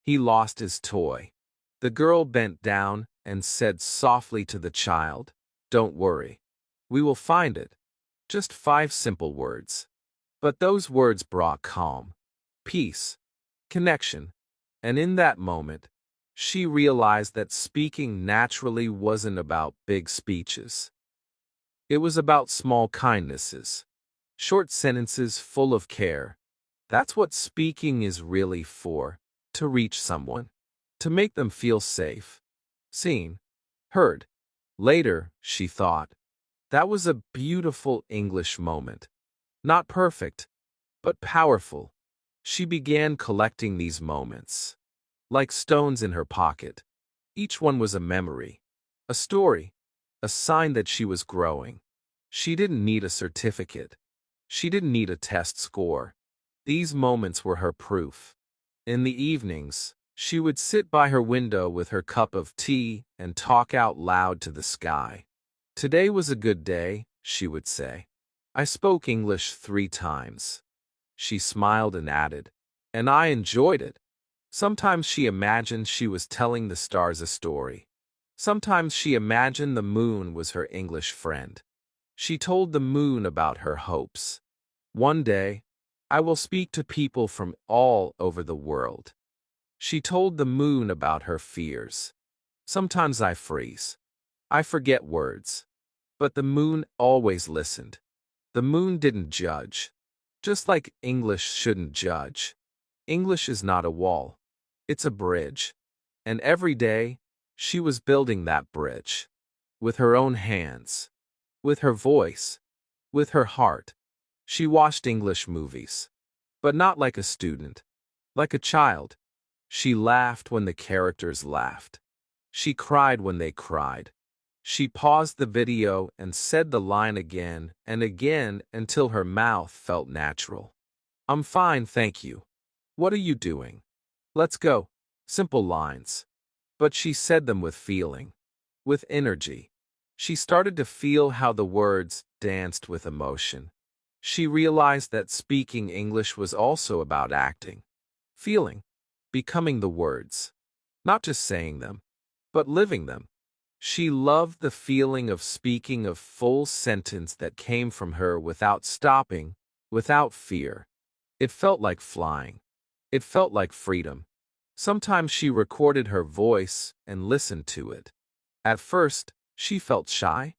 "He lost his toy." The girl bent down and said softly to the child, "Don't worry. We will find it." Just 5 simple words. But those words brought calm, peace, connection, and in that moment, she realized that speaking naturally wasn't about big speeches. It was about small kindnesses, short sentences full of care. That's what speaking is really for, to reach someone, to make them feel safe, seen, heard. Later, she thought, that was a beautiful English moment. Not perfect, but powerful. She began collecting these moments, like stones in her pocket. Each one was a memory, a story, a sign that she was growing. She didn't need a certificate. She didn't need a test score. These moments were her proof. In the evenings, she would sit by her window with her cup of tea and talk out loud to the sky. "Today was a good day," she would say. "I spoke English 3 times." She smiled and added, "And I enjoyed it." Sometimes she imagined she was telling the stars a story. Sometimes she imagined the moon was her English friend. She told the moon about her hopes. "One day, I will speak to people from all over the world." She told the moon about her fears. "Sometimes I freeze. I forget words." But the moon always listened. The moon didn't judge. Just like English shouldn't judge. English is not a wall. It's a bridge. And every day, she was building that bridge. With her own hands. With her voice. With her heart. She watched English movies. But not like a student. Like a child. She laughed when the characters laughed. She cried when they cried. She paused the video and said the line again and again until her mouth felt natural. "I'm fine, thank you. What are you doing? Let's go." Simple lines. But she said them with feeling, with energy. She started to feel how the words danced with emotion. She realized that speaking English was also about acting, feeling, becoming the words. Not just saying them, but living them. She loved the feeling of speaking a full sentence that came from her without stopping, without fear. It felt like flying. It felt like freedom. Sometimes she recorded her voice and listened to it. At first, she felt shy.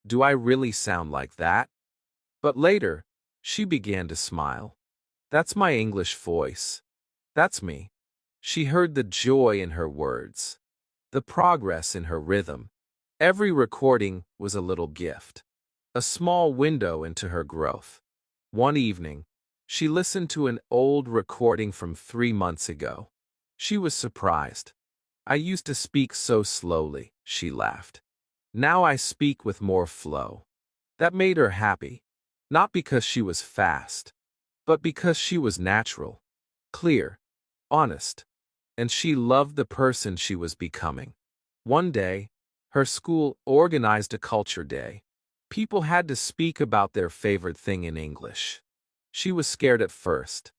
Do I really sound like that? But later, she began to smile. That's my English voice. That's me. She heard the joy in her words, the progress in her rhythm. Every recording was a little gift, a small window into her growth. One evening, she listened to an old recording from 3 months ago. She was surprised. I used to speak so slowly, she laughed. Now I speak with more flow. That made her happy, not because she was fast, but because she was natural, clear, honest, and she loved the person she was becoming. One day, her school organized a culture day. People had to speak about their favorite thing in English. She was scared at first,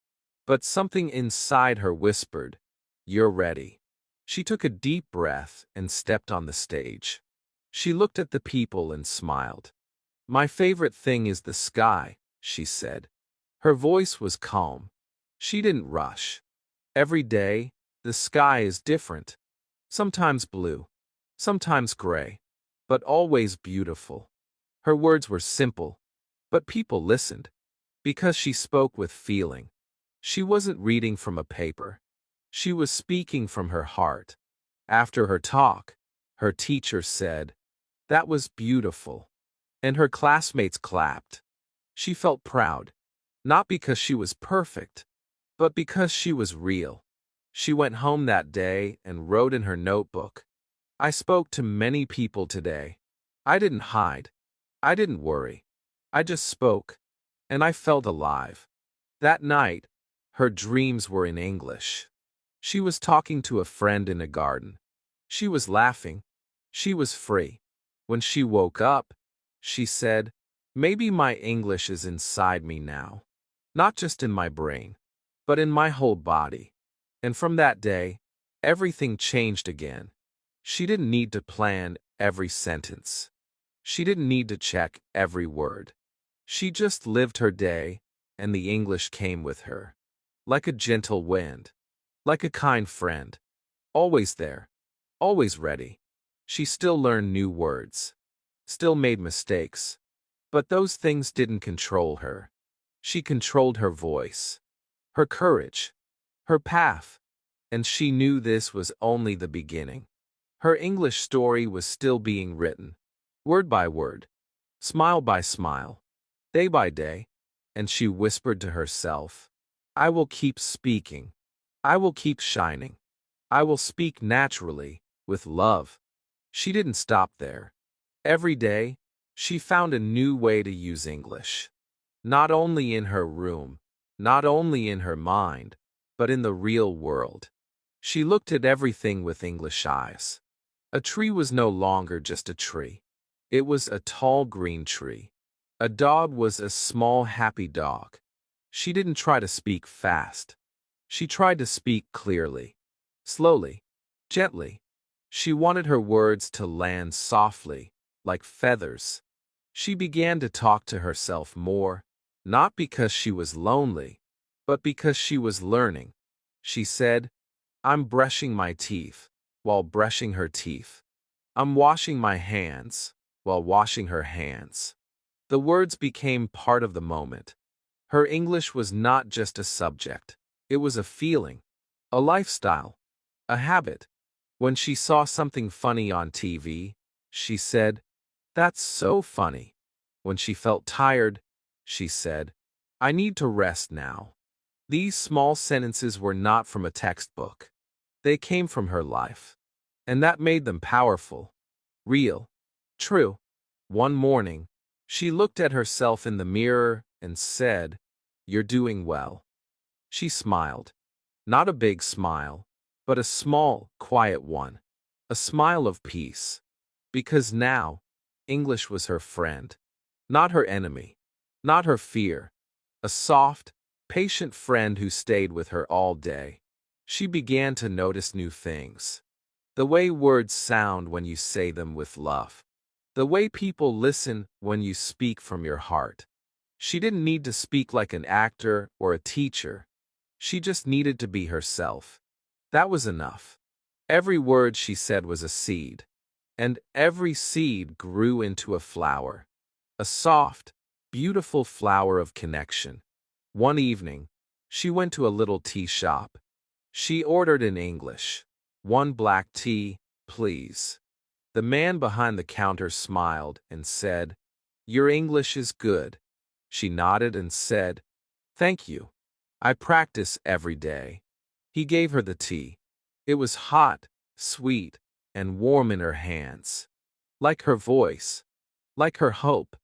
but something inside her whispered, "You're ready." She took a deep breath and stepped on the stage. She looked at the people and smiled. "My favorite thing is the sky," she said. Her voice was calm. She didn't rush. Every day, the sky is different. Sometimes blue, sometimes gray, but always beautiful. Her words were simple, but people listened, because she spoke with feeling. She wasn't reading from a paper. She was speaking from her heart. After her talk, her teacher said, "That was beautiful." And her classmates clapped. She felt proud, not because she was perfect, but because she was real. She went home that day and wrote in her notebook, "I spoke to many people today. I didn't hide. I didn't worry. I just spoke, and I felt alive." That night, her dreams were in English. She was talking to a friend in a garden. She was laughing. She was free. When she woke up, she said, "Maybe my English is inside me now. Not just in my brain, but in my whole body." And from that day, everything changed again. She didn't need to plan every sentence. She didn't need to check every word. She just lived her day, and the English came with her. Like a gentle wind. Like a kind friend. Always there. Always ready. She still learned new words. Still made mistakes. But those things didn't control her. She controlled her voice. Her courage. Her path. And she knew this was only the beginning. Her English story was still being written. Word by word. Smile by smile. Day by day. And she whispered to herself, "I will keep speaking. I will keep shining. I will speak naturally, with love." She didn't stop there. Every day, she found a new way to use English. Not only in her room, not only in her mind, but in the real world. She looked at everything with English eyes. A tree was no longer just a tree. It was a tall green tree. A dog was a small happy dog. She didn't try to speak fast. She tried to speak clearly, slowly, gently. She wanted her words to land softly, like feathers. She began to talk to herself more, not because she was lonely, but because she was learning. She said, "I'm brushing my teeth," while brushing her teeth. "I'm washing my hands," while washing her hands. The words became part of the moment. Her English was not just a subject. It was a feeling, a lifestyle, a habit. When she saw something funny on TV, she said, "That's so funny." When she felt tired, she said, "I need to rest now." These small sentences were not from a textbook. They came from her life. And that made them powerful, real, true. One morning, she looked at herself in the mirror and said, "You're doing well." She smiled. Not a big smile, but a small, quiet one. A smile of peace. Because now, English was her friend. Not her enemy. Not her fear. A soft, patient friend who stayed with her all day. She began to notice new things. The way words sound when you say them with love. The way people listen when you speak from your heart. She didn't need to speak like an actor or a teacher. She just needed to be herself. That was enough. Every word she said was a seed, and every seed grew into a flower. A soft, beautiful flower of connection. One evening, she went to a little tea shop. She ordered in English, "1 black tea, please." The man behind the counter smiled and said, "Your English is good." She nodded and said, "Thank you. I practice every day." He gave her the tea. It was hot, sweet, and warm in her hands. Like her voice, like her hope,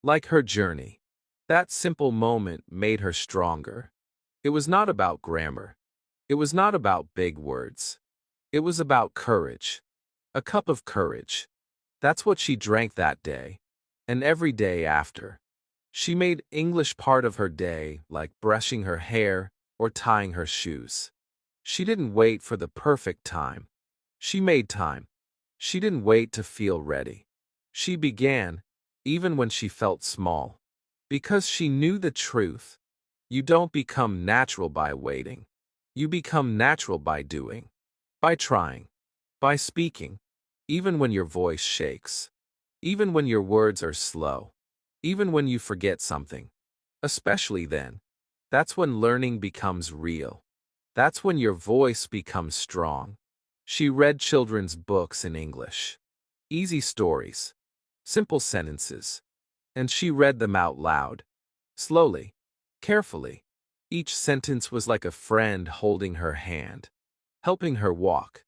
like her journey. That simple moment made her stronger. It was not about grammar. It was not about big words. It was about courage. A cup of courage. That's what she drank that day, and every day after. She made English part of her day, like brushing her hair or tying her shoes. She didn't wait for the perfect time. She made time. She didn't wait to feel ready. She began, even when she felt small. Because she knew the truth. You don't become natural by waiting. You become natural by doing. By trying. By speaking. Even when your voice shakes. Even when your words are slow. Even when you forget something. Especially then. That's when learning becomes real. That's when your voice becomes strong. She read children's books in English. Easy stories. Simple sentences. And she read them out loud. Slowly. Carefully. Each sentence was like a friend holding her hand. Helping her walk.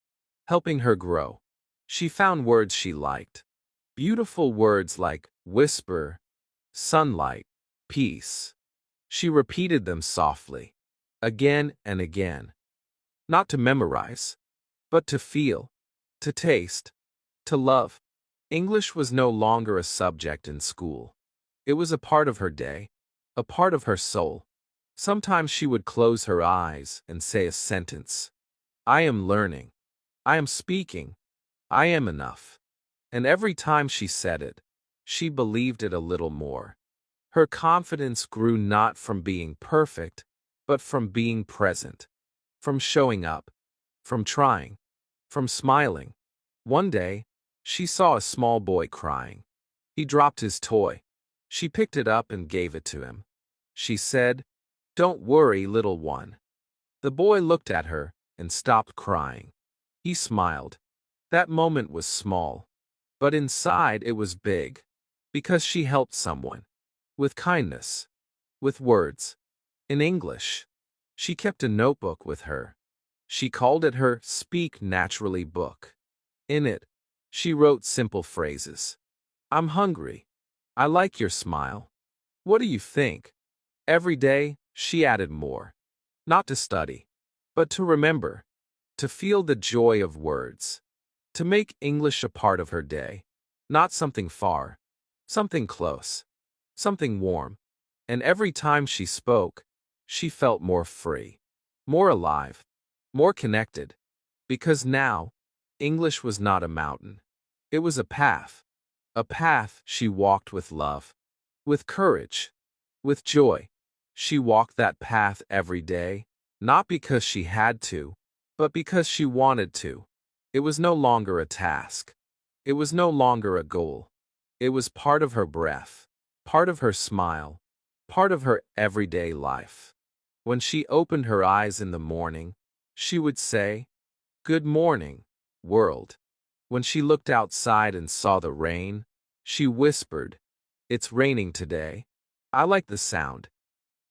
Helping her grow. She found words she liked. Beautiful words like whisper, sunlight, peace. She repeated them softly. Again and again. Not to memorize, but to feel, to taste, to love. English was no longer a subject in school. It was a part of her day, a part of her soul. Sometimes she would close her eyes and say a sentence. I am learning. I am speaking. I am enough. And every time she said it, she believed it a little more. Her confidence grew not from being perfect, but from being present, from showing up, from trying, from smiling. One day, she saw a small boy crying. He dropped his toy. She picked it up and gave it to him. She said, "Don't worry, little one." The boy looked at her and stopped crying. He smiled. That moment was small, but inside it was big, because she helped someone. With kindness. With words. In English. She kept a notebook with her. She called it her Speak Naturally book. In it, she wrote simple phrases. I'm hungry. I like your smile. What do you think? Every day, she added more. Not to study, but to remember. To feel the joy of words. To make English a part of her day. Not something far. Something close. Something warm. And every time she spoke, she felt more free. More alive. More connected. Because now, English was not a mountain. It was a path. A path she walked with love. With courage. With joy. She walked that path every day, not because she had to, but because she wanted to. It was no longer a task. It was no longer a goal. It was part of her breath, part of her smile, part of her everyday life. When she opened her eyes in the morning, she would say, "Good morning, world." When she looked outside and saw the rain, she whispered, "It's raining today." I like the sound.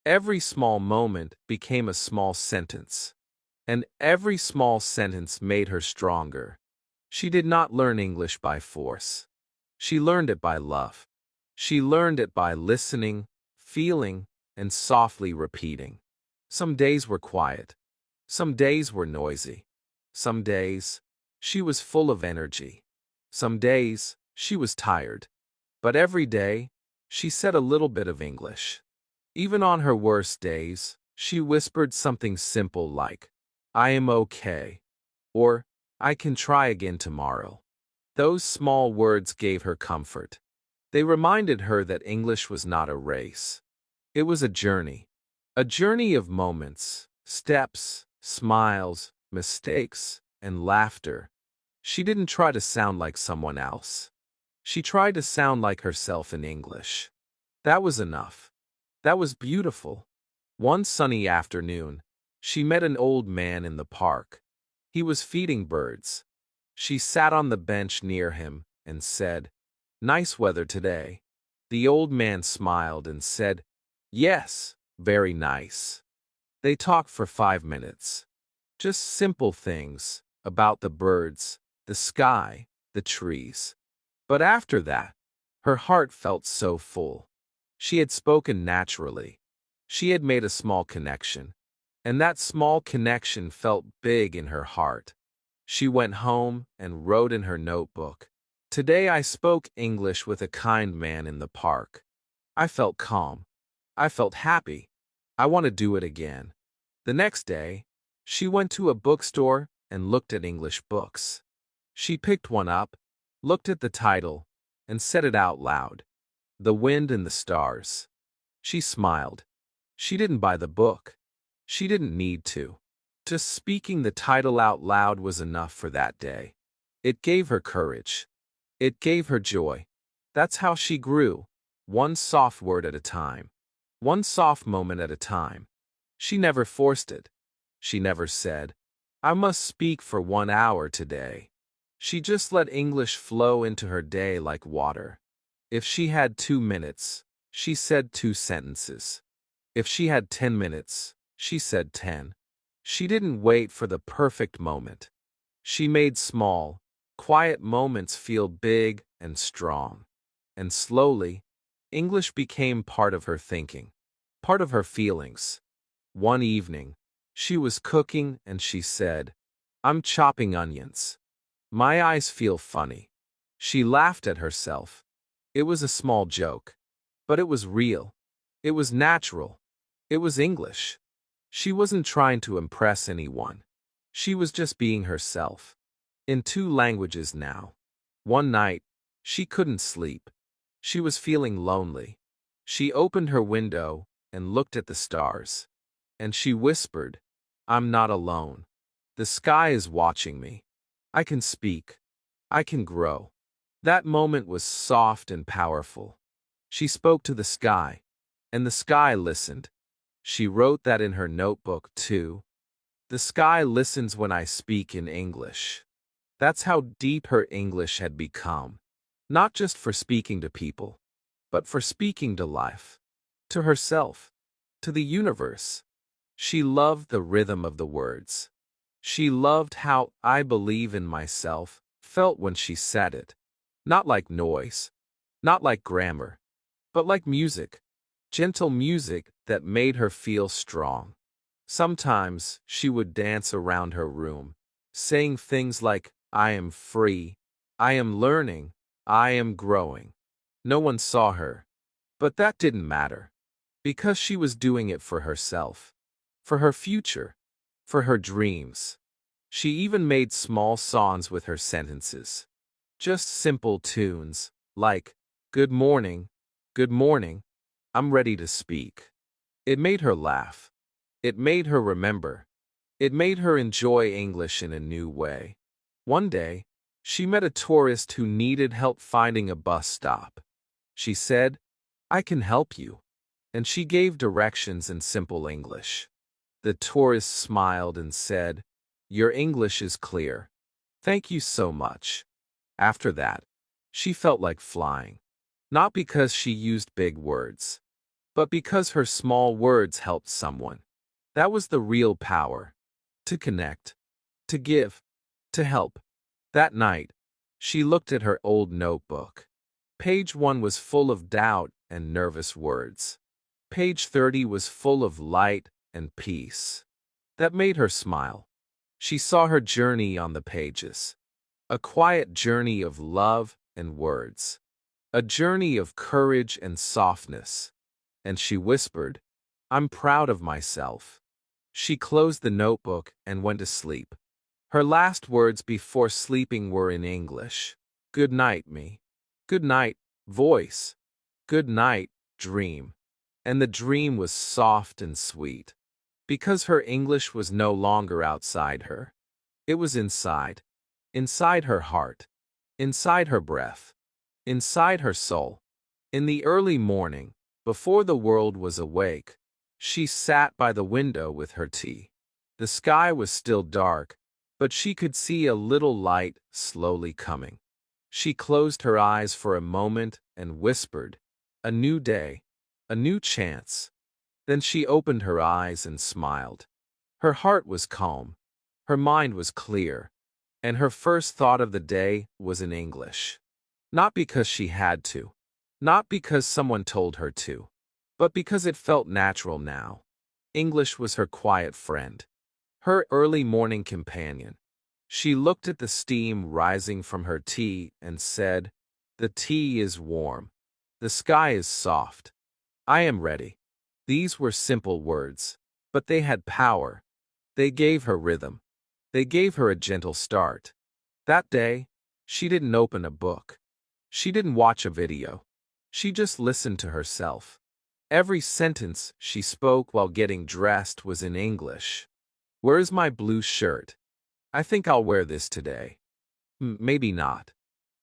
Every small moment became a small sentence. And every small sentence made her stronger. She did not learn English by force. She learned it by love. She learned it by listening, feeling, and softly repeating. Some days were quiet. Some days were noisy. Some days, she was full of energy. Some days, she was tired. But every day, she said a little bit of English. Even on her worst days, she whispered something simple like, I am okay, or I can try again tomorrow. Those small words gave her comfort. They reminded her that English was not a race. It was a journey. A journey of moments, steps, smiles, mistakes, and laughter. She didn't try to sound like someone else. She tried to sound like herself in English. That was enough. That was beautiful. One sunny afternoon, she met an old man in the park. He was feeding birds. She sat on the bench near him and said, "Nice weather today." The old man smiled and said, "Yes, very nice." They talked for 5 minutes. Just simple things about the birds, the sky, the trees. But after that, her heart felt so full. She had spoken naturally. She had made a small connection. And that small connection felt big in her heart. She went home and wrote in her notebook, "Today I spoke English with a kind man in the park. I felt calm. I felt happy. I want to do it again." The next day, she went to a bookstore and looked at English books. She picked one up, looked at the title, and said it out loud. "The Wind and the Stars." She smiled. She didn't buy the book. She didn't need to. Just speaking the title out loud was enough for that day. It gave her courage. It gave her joy. That's how she grew, one soft word at a time. One soft moment at a time. She never forced it. She never said, "I must speak for 1 hour today." She just let English flow into her day like water. If she had 2 minutes, she said 2 sentences. If she had 10 minutes, she said 10. She didn't wait for the perfect moment. She made small, quiet moments feel big and strong. And slowly, English became part of her thinking, part of her feelings. One evening, she was cooking and she said, "I'm chopping onions. My eyes feel funny." She laughed at herself. It was a small joke, but it was real. It was natural. It was English. She wasn't trying to impress anyone. She was just being herself. In 2 languages now. One night, she couldn't sleep. She was feeling lonely. She opened her window and looked at the stars. And she whispered, "I'm not alone. The sky is watching me. I can speak. I can grow." That moment was soft and powerful. She spoke to the sky, and the sky listened. She wrote that in her notebook, too. "The sky listens when I speak in English." That's how deep her English had become. Not just for speaking to people, but for speaking to life, to herself, to the universe. She loved the rhythm of the words. She loved how "I believe in myself" felt when she said it. Not like noise, not like grammar, but like music. Gentle music that made her feel strong. Sometimes she would dance around her room, saying things like, "I am free, I am learning, I am growing." No one saw her, but that didn't matter, because she was doing it for herself, for her future, for her dreams. She even made small songs with her sentences. Just simple tunes, like, good morning, I'm ready to speak." It made her laugh. It made her remember. It made her enjoy English in a new way. One day, she met a tourist who needed help finding a bus stop. She said, "I can help you." And she gave directions in simple English. The tourist smiled and said, "Your English is clear. Thank you so much." After that, she felt like flying. Not because she used big words, but because her small words helped someone. That was the real power. To connect, to give, to help. That night, she looked at her old notebook. Page 1 was full of doubt and nervous words. Page 30 was full of light and peace. That made her smile. She saw her journey on the pages. A quiet journey of love and words. A journey of courage and softness. And she whispered, "I'm proud of myself." She closed the notebook and went to sleep. Her last words before sleeping were in English. "Good night, me. Good night, voice. Good night, dream." and the dream was soft and sweet. Because her English was no longer outside her. It was inside. Inside her heart. Inside her breath. Inside her soul. In the early morning, before the world was awake, she sat by the window with her tea. The sky was still dark, but she could see a little light slowly coming. She closed her eyes for a moment and whispered, "A new day, a new chance." Then she opened her eyes and smiled. Her heart was calm, her mind was clear, and her first thought of the day was in English. Not because she had to, not because someone told her to, but because it felt natural now. English was her quiet friend, her early morning companion. She looked at the steam rising from her tea and said, "The tea is warm. The sky is soft. I am ready." These were simple words, but they had power. They gave her rhythm. They gave her a gentle start. That day, she didn't open a book. She didn't watch a video. She just listened to herself. Every sentence she spoke while getting dressed was in English. "Where's my blue shirt? I think I'll wear this today. Maybe not.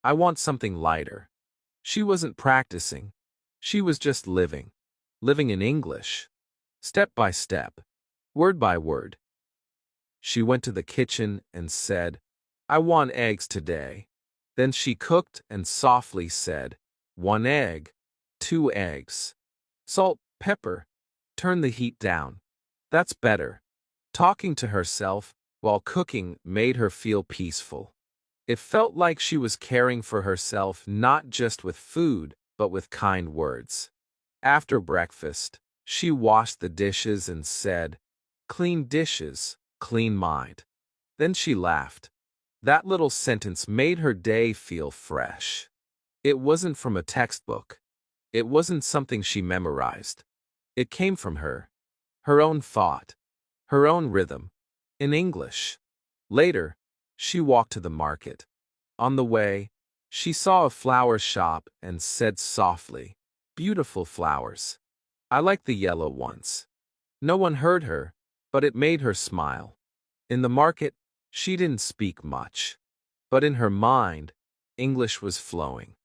I want something lighter." She wasn't practicing. She was just living. Living in English. Step by step. Word by word. She went to the kitchen and said, "I want eggs today." Then she cooked and softly said, "1 egg, 2 eggs. Salt, pepper. Turn the heat down." That's better. Talking to herself while cooking made her feel peaceful. It felt like she was caring for herself not just with food, but with kind words. After breakfast, she washed the dishes and said, "Clean dishes, clean mind." Then she laughed. That little sentence made her day feel fresh. It wasn't from a textbook. It wasn't something she memorized. It came from her. Her own thought. Her own rhythm. In English. Later, she walked to the market. On the way, she saw a flower shop and said softly, "Beautiful flowers. I like the yellow ones." No one heard her, but it made her smile. In the market, she didn't speak much. But in her mind, English was flowing.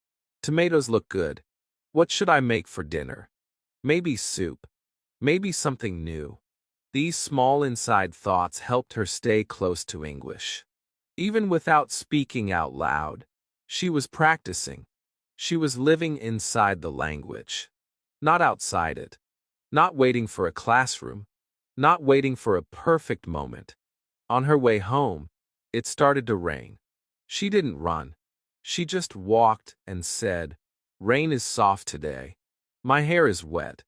"Tomatoes look good. What should I make for dinner? Maybe soup. Maybe something new." These small inside thoughts helped her stay close to English. Even without speaking out loud, she was practicing. She was living inside the language, not outside it, not waiting for a classroom, not waiting for a perfect moment. On her way home, it started to rain. She didn't run. She just walked and said, "Rain is soft today. My hair is wet,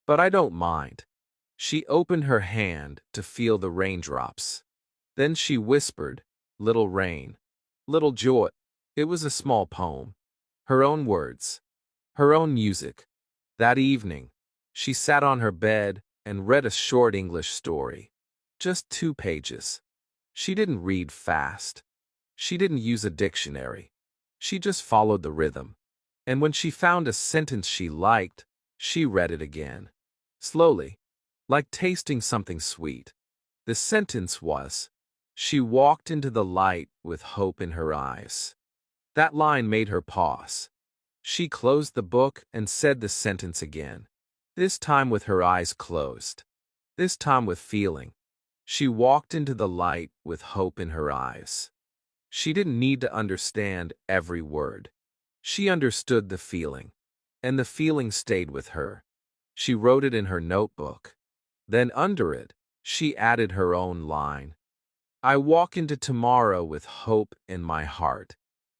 but I don't mind." She opened her hand to feel the raindrops. Then she whispered, "Little rain, little joy." It was a small poem. Her own words. Her own music. That evening, she sat on her bed and read a short English story. Just 2 pages. She didn't read fast. She didn't use a dictionary. She just followed the rhythm. And when she found a sentence she liked, she read it again. Slowly, like tasting something sweet. The sentence was, "She walked into the light with hope in her eyes." That line made her pause. She closed the book and said the sentence again. This time with her eyes closed. This time with feeling. She walked into the light with hope in her eyes. She didn't need to understand every word. She understood the feeling. And the feeling stayed with her. She wrote it in her notebook. Then under it, she added her own line. "I walk into tomorrow with hope in my heart."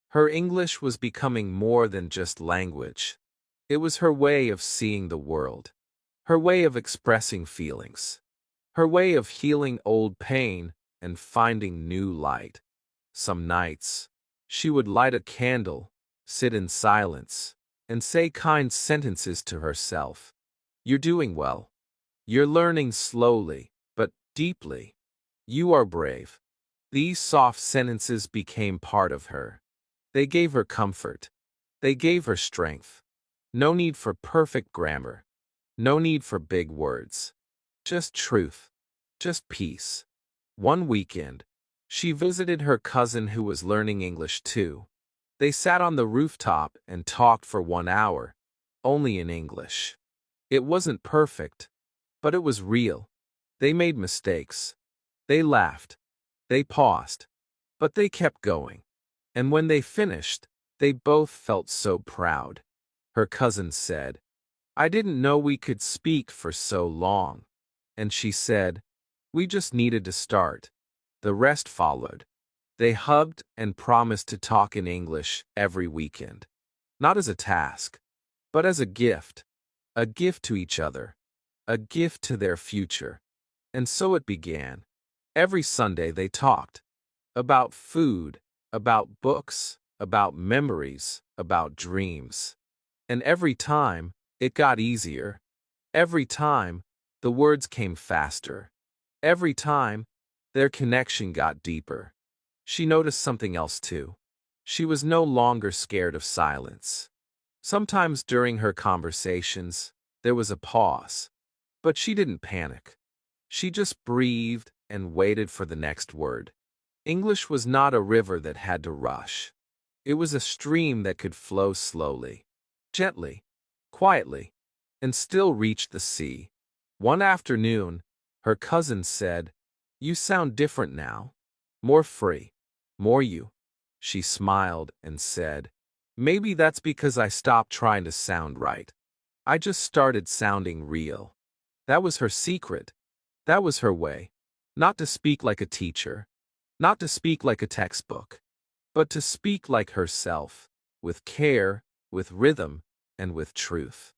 Her English was becoming more than just language. It was her way of seeing the world. Her way of expressing feelings. Her way of healing old pain and finding new light. Some nights, she would light a candle, sit in silence, and say kind sentences to herself. "You're doing well. You're learning slowly, but deeply. You are brave." These soft sentences became part of her. They gave her comfort. They gave her strength. No need for perfect grammar. No need for big words. Just truth. Just peace. One weekend, she visited her cousin who was learning English too. They sat on the rooftop and talked for 1 hour, only in English. It wasn't perfect, but it was real. They made mistakes. They laughed. They paused. But they kept going. And when they finished, they both felt so proud. Her cousin said, "I didn't know we could speak for so long." And she said, "We just needed to start." The rest followed. They hugged and promised to talk in English every weekend. Not as a task, but as a gift. A gift to each other. A gift to their future. And so it began. Every Sunday they talked. About food, about books, about memories, about dreams. And every time, it got easier. Every time, the words came faster. Every time, their connection got deeper. She noticed something else too. She was no longer scared of silence. Sometimes during her conversations, there was a pause. But she didn't panic. She just breathed and waited for the next word. English was not a river that had to rush. It was a stream that could flow slowly, gently, quietly, and still reach the sea. One afternoon, her cousin said, "You sound different now. More free. More you." She smiled and said, "Maybe that's because I stopped trying to sound right. I just started sounding real." That was her secret. That was her way. Not to speak like a teacher. Not to speak like a textbook. But to speak like herself. With care, with rhythm, and with truth.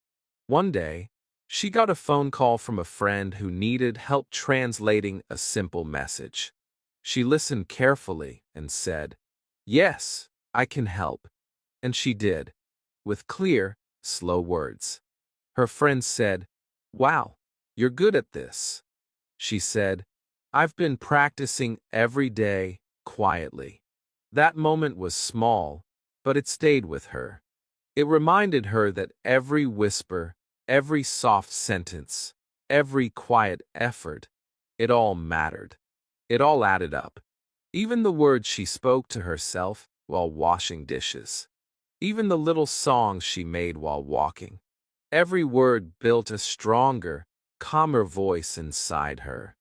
One day, she got a phone call from a friend who needed help translating a simple message. She listened carefully and said, "Yes, I can help." And she did, with clear, slow words. Her friend said, "Wow, you're good at this." She said, "I've been practicing every day, quietly." That moment was small, but it stayed with her. It reminded her that every whisper, every soft sentence, every quiet effort, it all mattered. It all added up. Even the words she spoke to herself while washing dishes. Even the little songs she made while walking. Every word built a stronger, calmer voice inside her.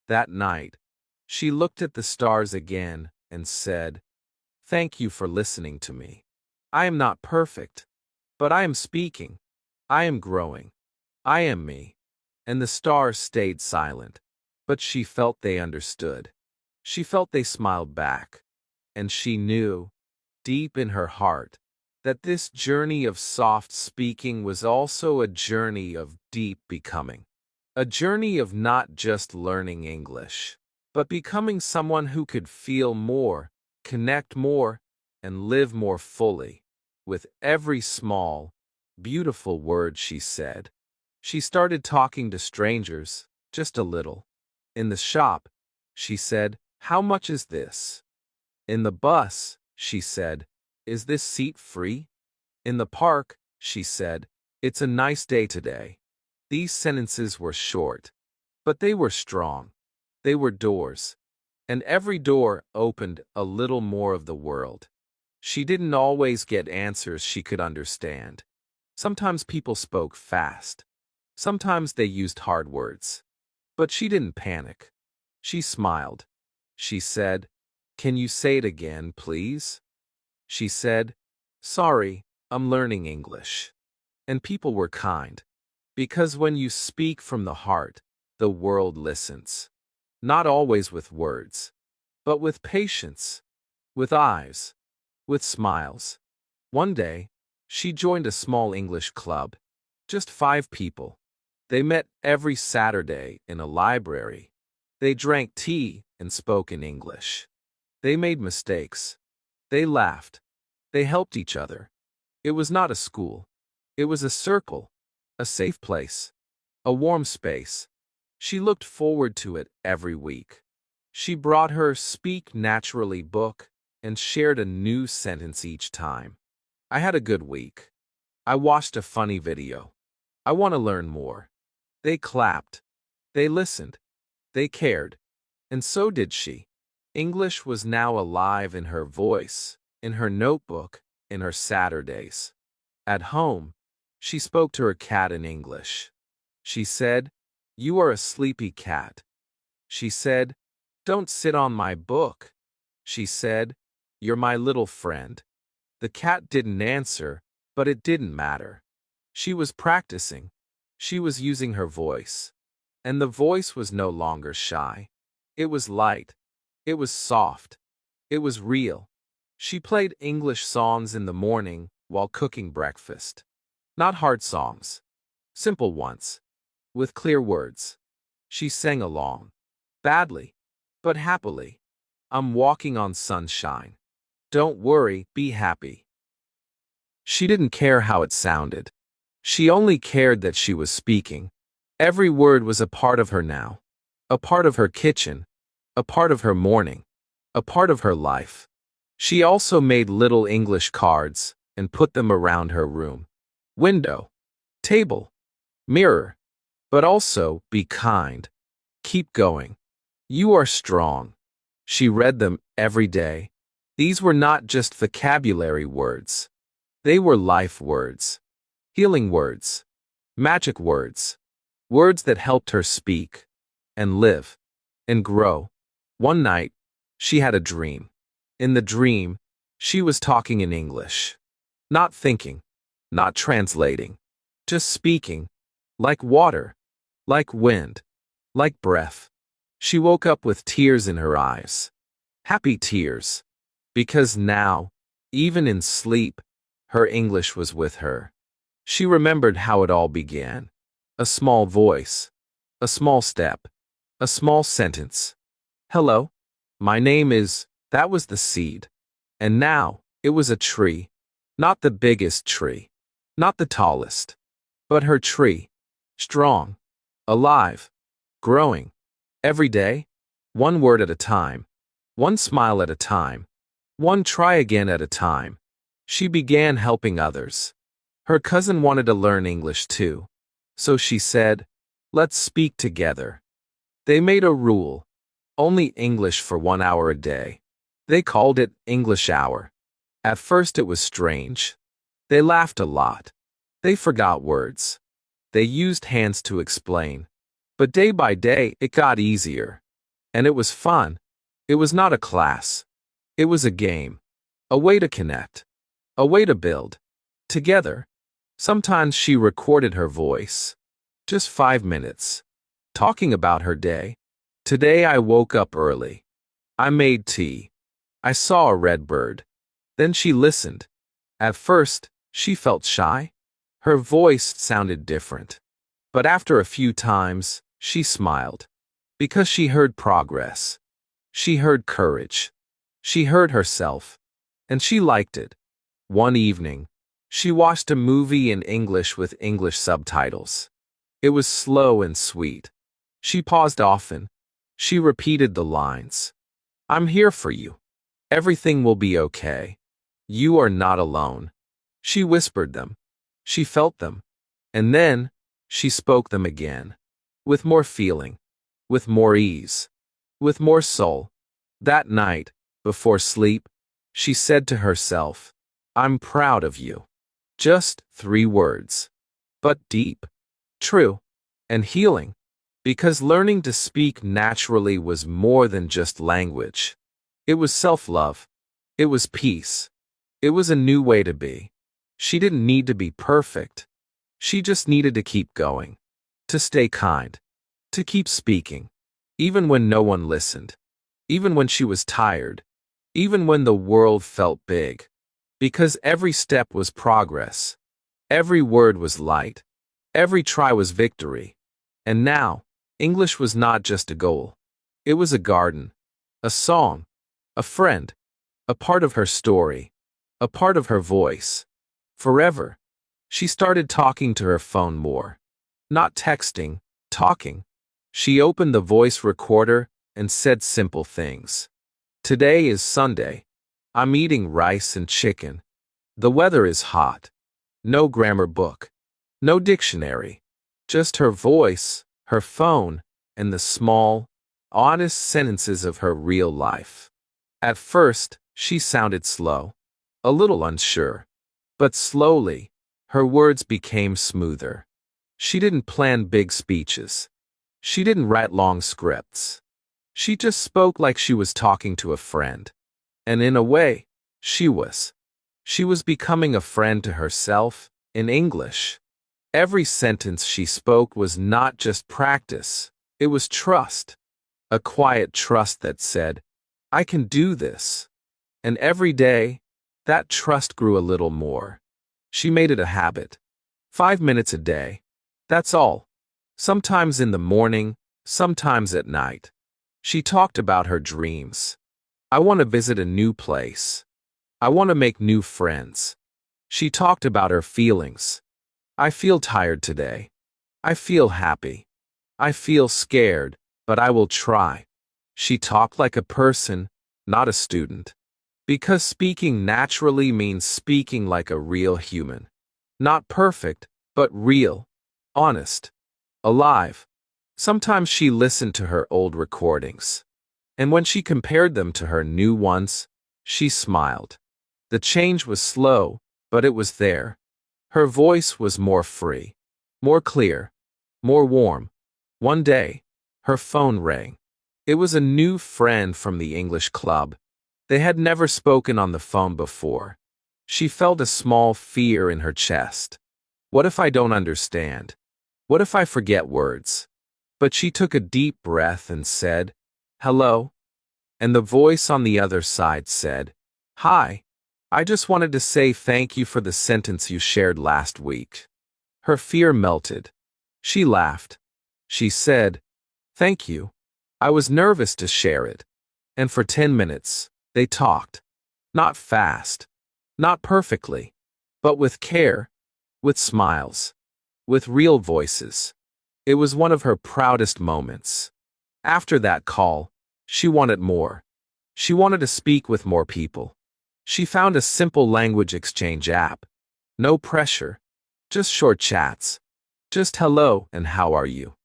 That night, she looked at the stars again and said, "Thank you for listening to me. I am not perfect, but I am speaking. I am growing. I am me." And the stars stayed silent, but she felt they understood. She felt they smiled back. And she knew, deep in her heart, that this journey of soft speaking was also a journey of deep becoming. A journey of not just learning English, but becoming someone who could feel more, connect more, and live more fully. With every small, beautiful word she said, she started talking to strangers, just a little. In the shop, she said, "How much is this?" In the bus, she said, "Is this seat free?" In the park, she said, "It's a nice day today." These sentences were short, but they were strong. They were doors. And every door opened a little more of the world. She didn't always get answers she could understand. Sometimes people spoke fast. Sometimes they used hard words. But she didn't panic. She smiled. She said, "Can you say it again, please?" She said, "Sorry, I'm learning English." And people were kind. Because when you speak from the heart, the world listens. Not always with words, but with patience, with eyes, with smiles. One day, she joined a small English club. Just 5 people. They met every Saturday in a library. They drank tea and spoke in English. They made mistakes. They laughed. They helped each other. It was not a school. It was a circle, a safe place, a warm space. She looked forward to it every week. She brought her Speak Naturally book and shared a new sentence each time. "I had a good week. I watched a funny video. I want to learn more. They clapped. They listened. They cared. And so did she. English was now alive in her voice, in her notebook, in her Saturdays. At home, she spoke to her cat in English. She said, "You are a sleepy cat." She said, "Don't sit on my book." She said, "You're my little friend." The cat didn't answer, but it didn't matter. She was practicing. She was using her voice. And the voice was no longer shy. It was light. It was soft. It was real. She played English songs in the morning while cooking breakfast. Not hard songs. Simple ones. With clear words. She sang along. Badly, but happily. I'm walking on sunshine. Don't worry, be happy. She didn't care how it sounded. She only cared that she was speaking. Every word was a part of her now. A part of her kitchen. A part of her morning. A part of her life. She also made little English cards and put them around her room. Window. Table. Mirror. But also, be kind. Keep going. You are strong. She read them every day. These were not just vocabulary words. They were life words. Healing words. Magic words. Words that helped her speak, and live, and grow. One night, she had a dream. In the dream, she was talking in English. Not thinking, not translating, just speaking, like water, like wind, like breath. She woke up with tears in her eyes. Happy tears. Because now, even in sleep, her English was with her. She remembered how it all began. A small voice. A small step. A small sentence. Hello. My name is... That was the seed. And now, it was a tree. Not the biggest tree. Not the tallest. But her tree. Strong. Alive. Growing. Every day. One word at a time. One smile at a time. One try again at a time. She began helping others. Her cousin wanted to learn English too. So she said, "Let's speak together." They made a rule. Only English for 1 hour a day. They called it English Hour. At first it was strange. They laughed a lot. They forgot words. They used hands to explain. But day by day it got easier. And it was fun. It was not a class. It was a game. A way to connect. A way to build. Together. Sometimes she recorded her voice. Just 5 minutes. Talking about her day. Today I woke up early. I made tea. I saw a red bird. Then she listened. At first, she felt shy. Her voice sounded different. But after a few times, she smiled. Because she heard progress. She heard courage. She heard herself. And she liked it. One evening, she watched a movie in English with English subtitles. It was slow and sweet. She paused often. She repeated the lines. I'm here for you. Everything will be okay. You are not alone. She whispered them. She felt them. And then, she spoke them again. With more feeling. With more ease. With more soul. That night, before sleep, she said to herself, I'm proud of you. Just 3 words. But deep. True. And healing. Because learning to speak naturally was more than just language. It was self-love. It was peace. It was a new way to be. She didn't need to be perfect. She just needed to keep going. To stay kind. To keep speaking. Even when no one listened. Even when she was tired. Even when the world felt big. Because every step was progress. Every word was light. Every try was victory. And now, English was not just a goal. It was a garden. A song. A friend. A part of her story. A part of her voice. Forever. She started talking to her phone more. Not texting, talking. She opened the voice recorder and said simple things. Today is Sunday. I'm eating rice and chicken. The weather is hot. No grammar book. No dictionary. Just her voice, her phone, and the small, honest sentences of her real life. At first, she sounded slow, a little unsure. But slowly, her words became smoother. She didn't plan big speeches. She didn't write long scripts. She just spoke like she was talking to a friend. And in a way, she was. She was becoming a friend to herself in English. Every sentence she spoke was not just practice, it was trust. A quiet trust that said, I can do this. And every day, that trust grew a little more. She made it a habit. 5 minutes a day. That's all. Sometimes in the morning, sometimes at night. She talked about her dreams. I want to visit a new place. I want to make new friends. She talked about her feelings. I feel tired today. I feel happy. I feel scared, but I will try. She talked like a person, not a student. Because speaking naturally means speaking like a real human. Not perfect, but real, honest, alive. Sometimes she listened to her old recordings. And when she compared them to her new ones, she smiled. The change was slow, but it was there. Her voice was more free, more clear, more warm. One day, her phone rang. It was a new friend from the English club. They had never spoken on the phone before. She felt a small fear in her chest. What if I don't understand? What if I forget words? But she took a deep breath and said, hello? And the voice on the other side said, hi. I just wanted to say thank you for the sentence you shared last week. Her fear melted. She laughed. She said, thank you. I was nervous to share it. And for 10 minutes, they talked. Not fast. Not perfectly. But with care. With smiles. With real voices. It was one of her proudest moments. After that call, she wanted more. She wanted to speak with more people. She found a simple language exchange app. No pressure. Just short chats. Just hello and how are you?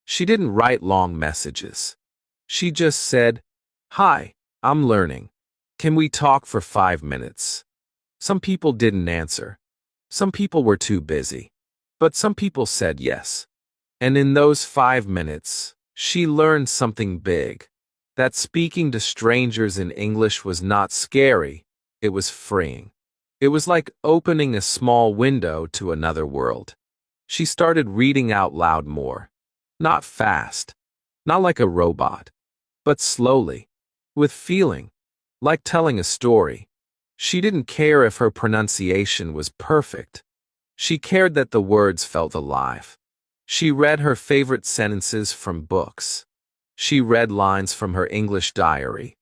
She didn't write long messages. She just said, hi, I'm learning. Can we talk for 5 minutes? Some people didn't answer. Some people were too busy. But some people said yes. And in those 5 minutes, she learned something big. That speaking to strangers in English was not scary, it was freeing. It was like opening a small window to another world. She started reading out loud more. Not fast, not like a robot, but slowly, with feeling, like telling a story. She didn't care if her pronunciation was perfect. She cared that the words felt alive. She read her favorite sentences from books. She read lines from her English diary.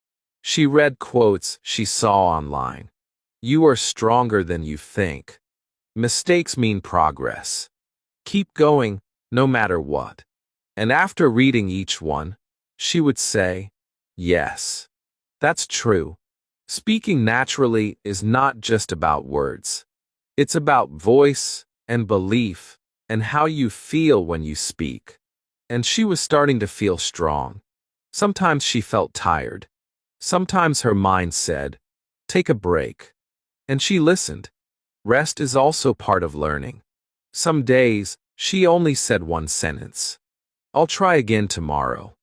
She read quotes she saw online. You are stronger than you think. Mistakes mean progress. Keep going, no matter what. And after reading each one, she would say, yes, that's true. Speaking naturally is not just about words. It's about voice and belief and how you feel when you speak. And she was starting to feel strong. Sometimes she felt tired. Sometimes her mind said, take a break. And she listened. Rest is also part of learning. Some days, she only said one sentence. I'll try again tomorrow.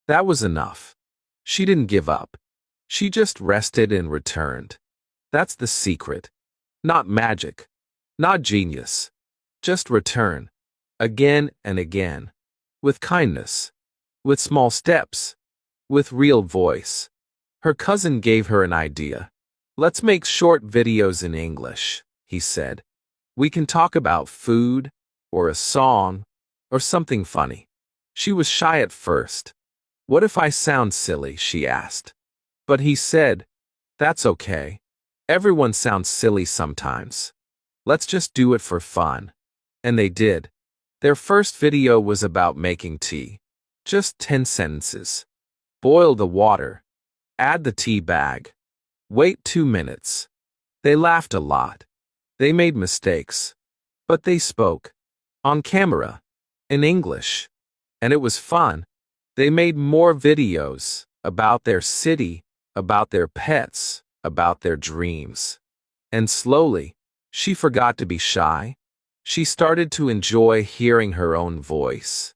That was enough. She didn't give up. She just rested and returned. That's the secret. Not magic. Not genius. Just return. Again and again. With kindness. With small steps. With real voice. Her cousin gave her an idea. Let's make short videos in English, he said. We can talk about food, or a song, or something funny. She was shy at first. What if I sound silly, she asked. But he said, that's okay. Everyone sounds silly sometimes. Let's just do it for fun. And they did. Their first video was about making tea. Just 10 sentences. Boil the water. Add the tea bag. Wait 2 minutes. They laughed a lot. They made mistakes. But they spoke. on camera, in English. And it was fun. They made more videos about their city, about their pets, about their dreams. And slowly, she forgot to be shy. She started to enjoy hearing her own voice.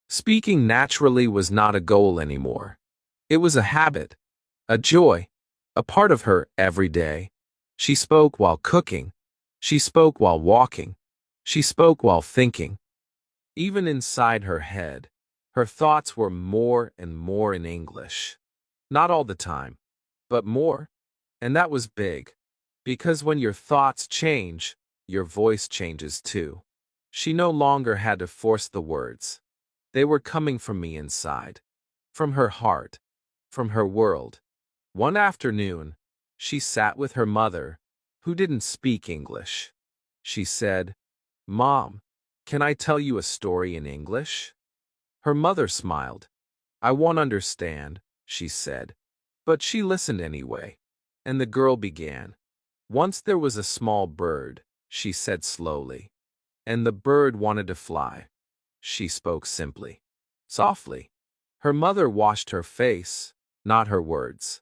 Speaking naturally was not a goal anymore. It was a habit, a joy, a part of her every day. She spoke while cooking. She spoke while walking. She spoke while thinking. Even inside her head, her thoughts were more and more in English. Not all the time, but more. And that was big. Because when your thoughts change, your voice changes too. She no longer had to force the words. They were coming from me inside, from her heart, from her world. One afternoon, she sat with her mother, who didn't speak English. She said, "Mom, can I tell you a story in English?" Her mother smiled. "I won't understand," she said. But she listened anyway. And the girl began. "Once there was a small bird," she said slowly. "And the bird wanted to fly." She spoke simply, softly. Her mother washed her face, not her words.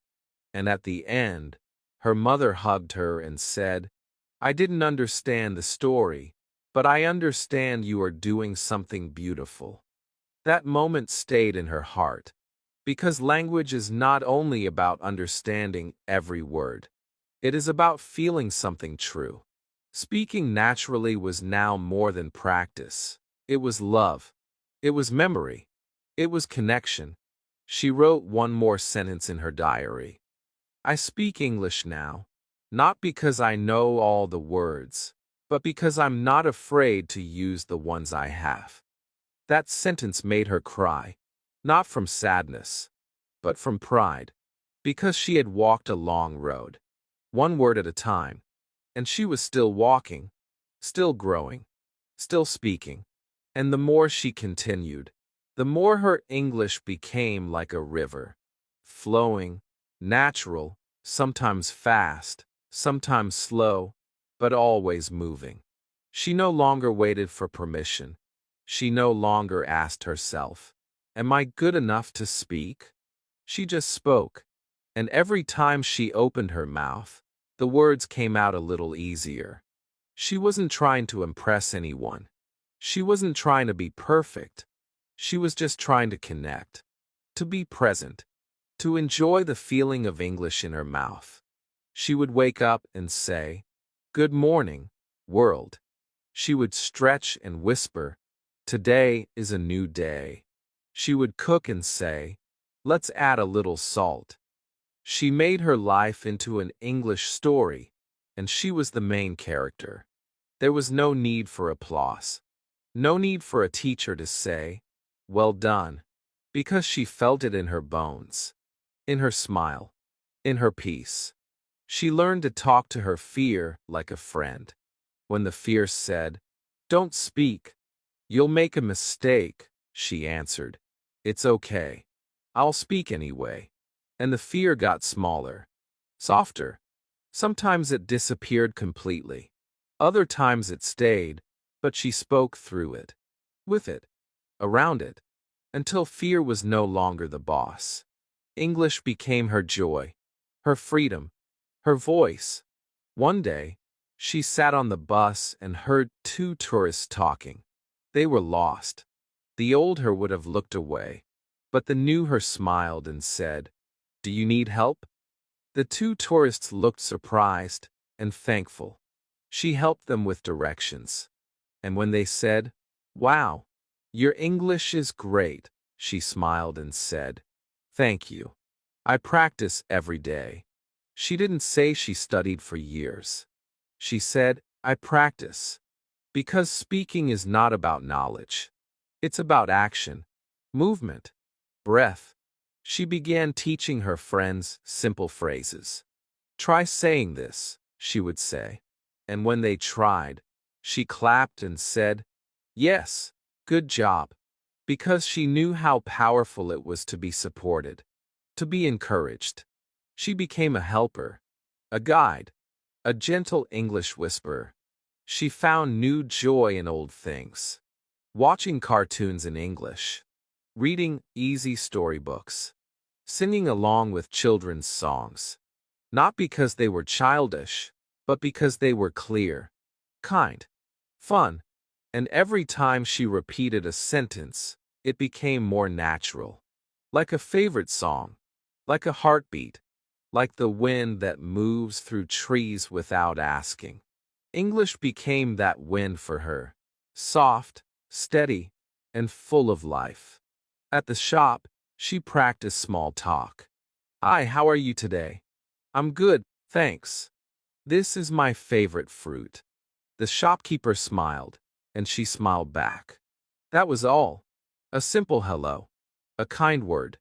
And at the end, her mother hugged her and said, "I didn't understand the story, but I understand you are doing something beautiful." That moment stayed in her heart, because language is not only about understanding every word. It is about feeling something true. Speaking naturally was now more than practice. It was love. It was memory. It was connection. She wrote one more sentence in her diary. "I speak English now, not because I know all the words, but because I'm not afraid to use the ones I have." That sentence made her cry, not from sadness, but from pride, because she had walked a long road, one word at a time, and she was still walking, still growing, still speaking. And the more she continued, the more her English became like a river, flowing, natural, sometimes fast, sometimes slow, but always moving. She no longer waited for permission. She no longer asked herself, "Am I good enough to speak?" She just spoke, and every time she opened her mouth, the words came out a little easier. She wasn't trying to impress anyone. She wasn't trying to be perfect. She was just trying to connect, to be present, to enjoy the feeling of English in her mouth. She would wake up and say, "Good morning, world." She would stretch and whisper, "Today is a new day." She would cook and say, "Let's add a little salt." She made her life into an English story, and she was the main character. There was no need for applause. No need for a teacher to say, "Well done," because she felt it in her bones, in her smile, in her peace. She learned to talk to her fear like a friend. When the fear said, "Don't speak, you'll make a mistake," she answered, "It's okay. I'll speak anyway." And the fear got smaller, softer. Sometimes it disappeared completely. Other times it stayed, but she spoke through it, with it, around it, until fear was no longer the boss. English became her joy, her freedom, her voice. One day, she sat on the bus and heard two tourists talking. They were lost. The old her would have looked away, but the new her smiled and said, "Do you need help?" The two tourists looked surprised and thankful. She helped them with directions. And when they said, "Wow, your English is great," she smiled and said, "Thank you. I practice every day." She didn't say she studied for years. She said, "I practice." Because speaking is not about knowledge. It's about action, movement, breath. She began teaching her friends simple phrases. "Try saying this," she would say. And when they tried, she clapped and said, "Yes, good job," because she knew how powerful it was to be supported, to be encouraged. She became a helper, a guide, a gentle English whisperer. She found new joy in old things. watching cartoons in English, reading easy storybooks, singing along with children's songs. Not because they were childish, but because they were clear, kind, fun, and every time she repeated a sentence, it became more natural. Like a favorite song, like a heartbeat, like the wind that moves through trees without asking. English became that wind for her, soft, steady, and full of life. At the shop, she practiced small talk. Hi, how are you today? I'm good, thanks. This is my favorite fruit. The shopkeeper smiled, and she smiled back. That was all. A simple hello, a kind word,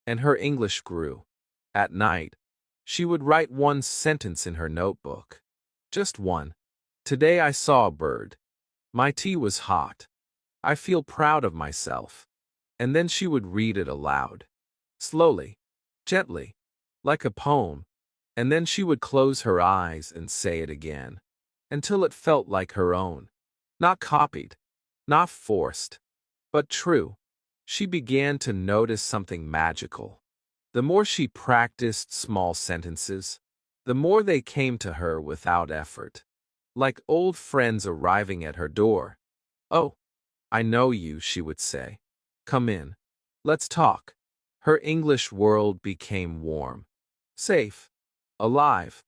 and her English grew. At night, she would write one sentence in her notebook. Just one. Today I saw a bird. My tea was hot. I feel proud of myself. And then she would read it aloud. Slowly, gently, like a poem. And then she would close her eyes and say it again. Until it felt like her own. Not copied, not forced, but true. She began to notice something magical. The more she practiced small sentences, the more they came to her without effort. Like old friends arriving at her door. Oh, I know you, she would say. Come in. Let's talk. Her English world became warm, safe, alive.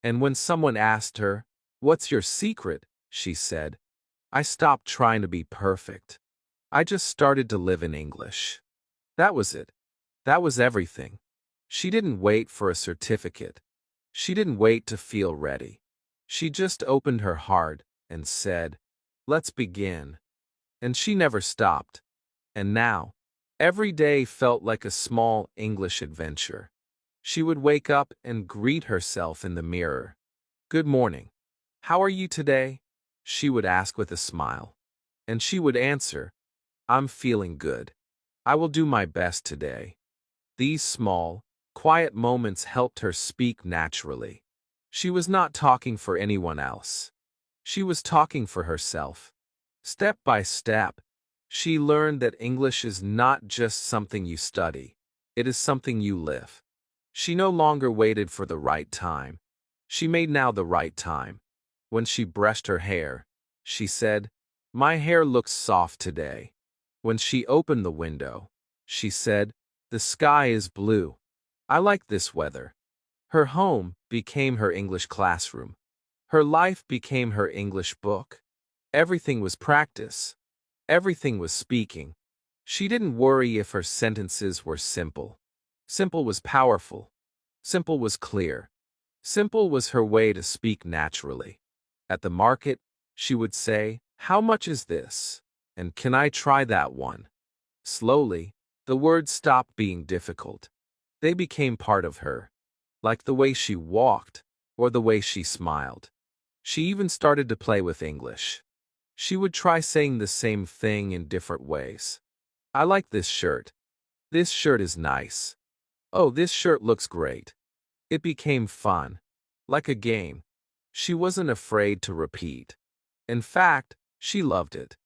And when someone asked her, "What's your secret?" she said, "I stopped trying to be perfect. I just started to live in English." That was it. That was everything. She didn't wait for a certificate. She didn't wait to feel ready. She just opened her heart and said, "Let's begin." And she never stopped. And now, every day felt like a small English adventure. She would wake up and greet herself in the mirror. "Good morning. How are you today?" she would ask with a smile. And she would answer, "I'm feeling good. I will do my best today." These small, quiet moments helped her speak naturally. She was not talking for anyone else. She was talking for herself. Step by step, she learned that English is not just something you study. It is something you live. She no longer waited for the right time. She made now the right time. When she brushed her hair, she said, "My hair looks soft today." When she opened the window, she said, "The sky is blue. I like this weather." Her home became her English classroom. Her life became her English book. Everything was practice. Everything was speaking. She didn't worry if her sentences were simple. Simple was powerful. Simple was clear. Simple was her way to speak naturally. At the market, she would say, "How much is this? And can I try that one?" Slowly, the words stopped being difficult. They became part of her, like the way she walked or the way she smiled. She even started to play with English. She would try saying the same thing in different ways. "I like this shirt. This shirt is nice. Oh, this shirt looks great." It became fun, like a game. She wasn't afraid to repeat. In fact, she loved it.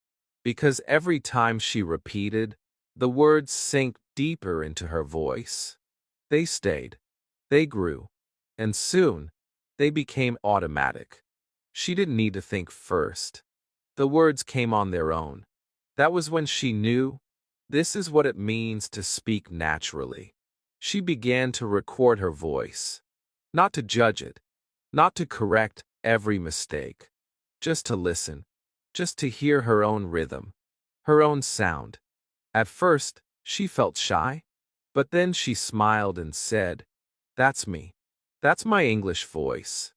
Because every time she repeated, the words sank deeper into her voice. They stayed. They grew. And soon, they became automatic. She didn't need to think first. The words came on their own. That was when she knew, this is what it means to speak naturally. She began to record her voice. Not to judge it. Not to correct every mistake. Just to listen. Just to hear her own rhythm. Her own sound. At first, she felt shy. But then she smiled and said, "That's me. That's my English voice."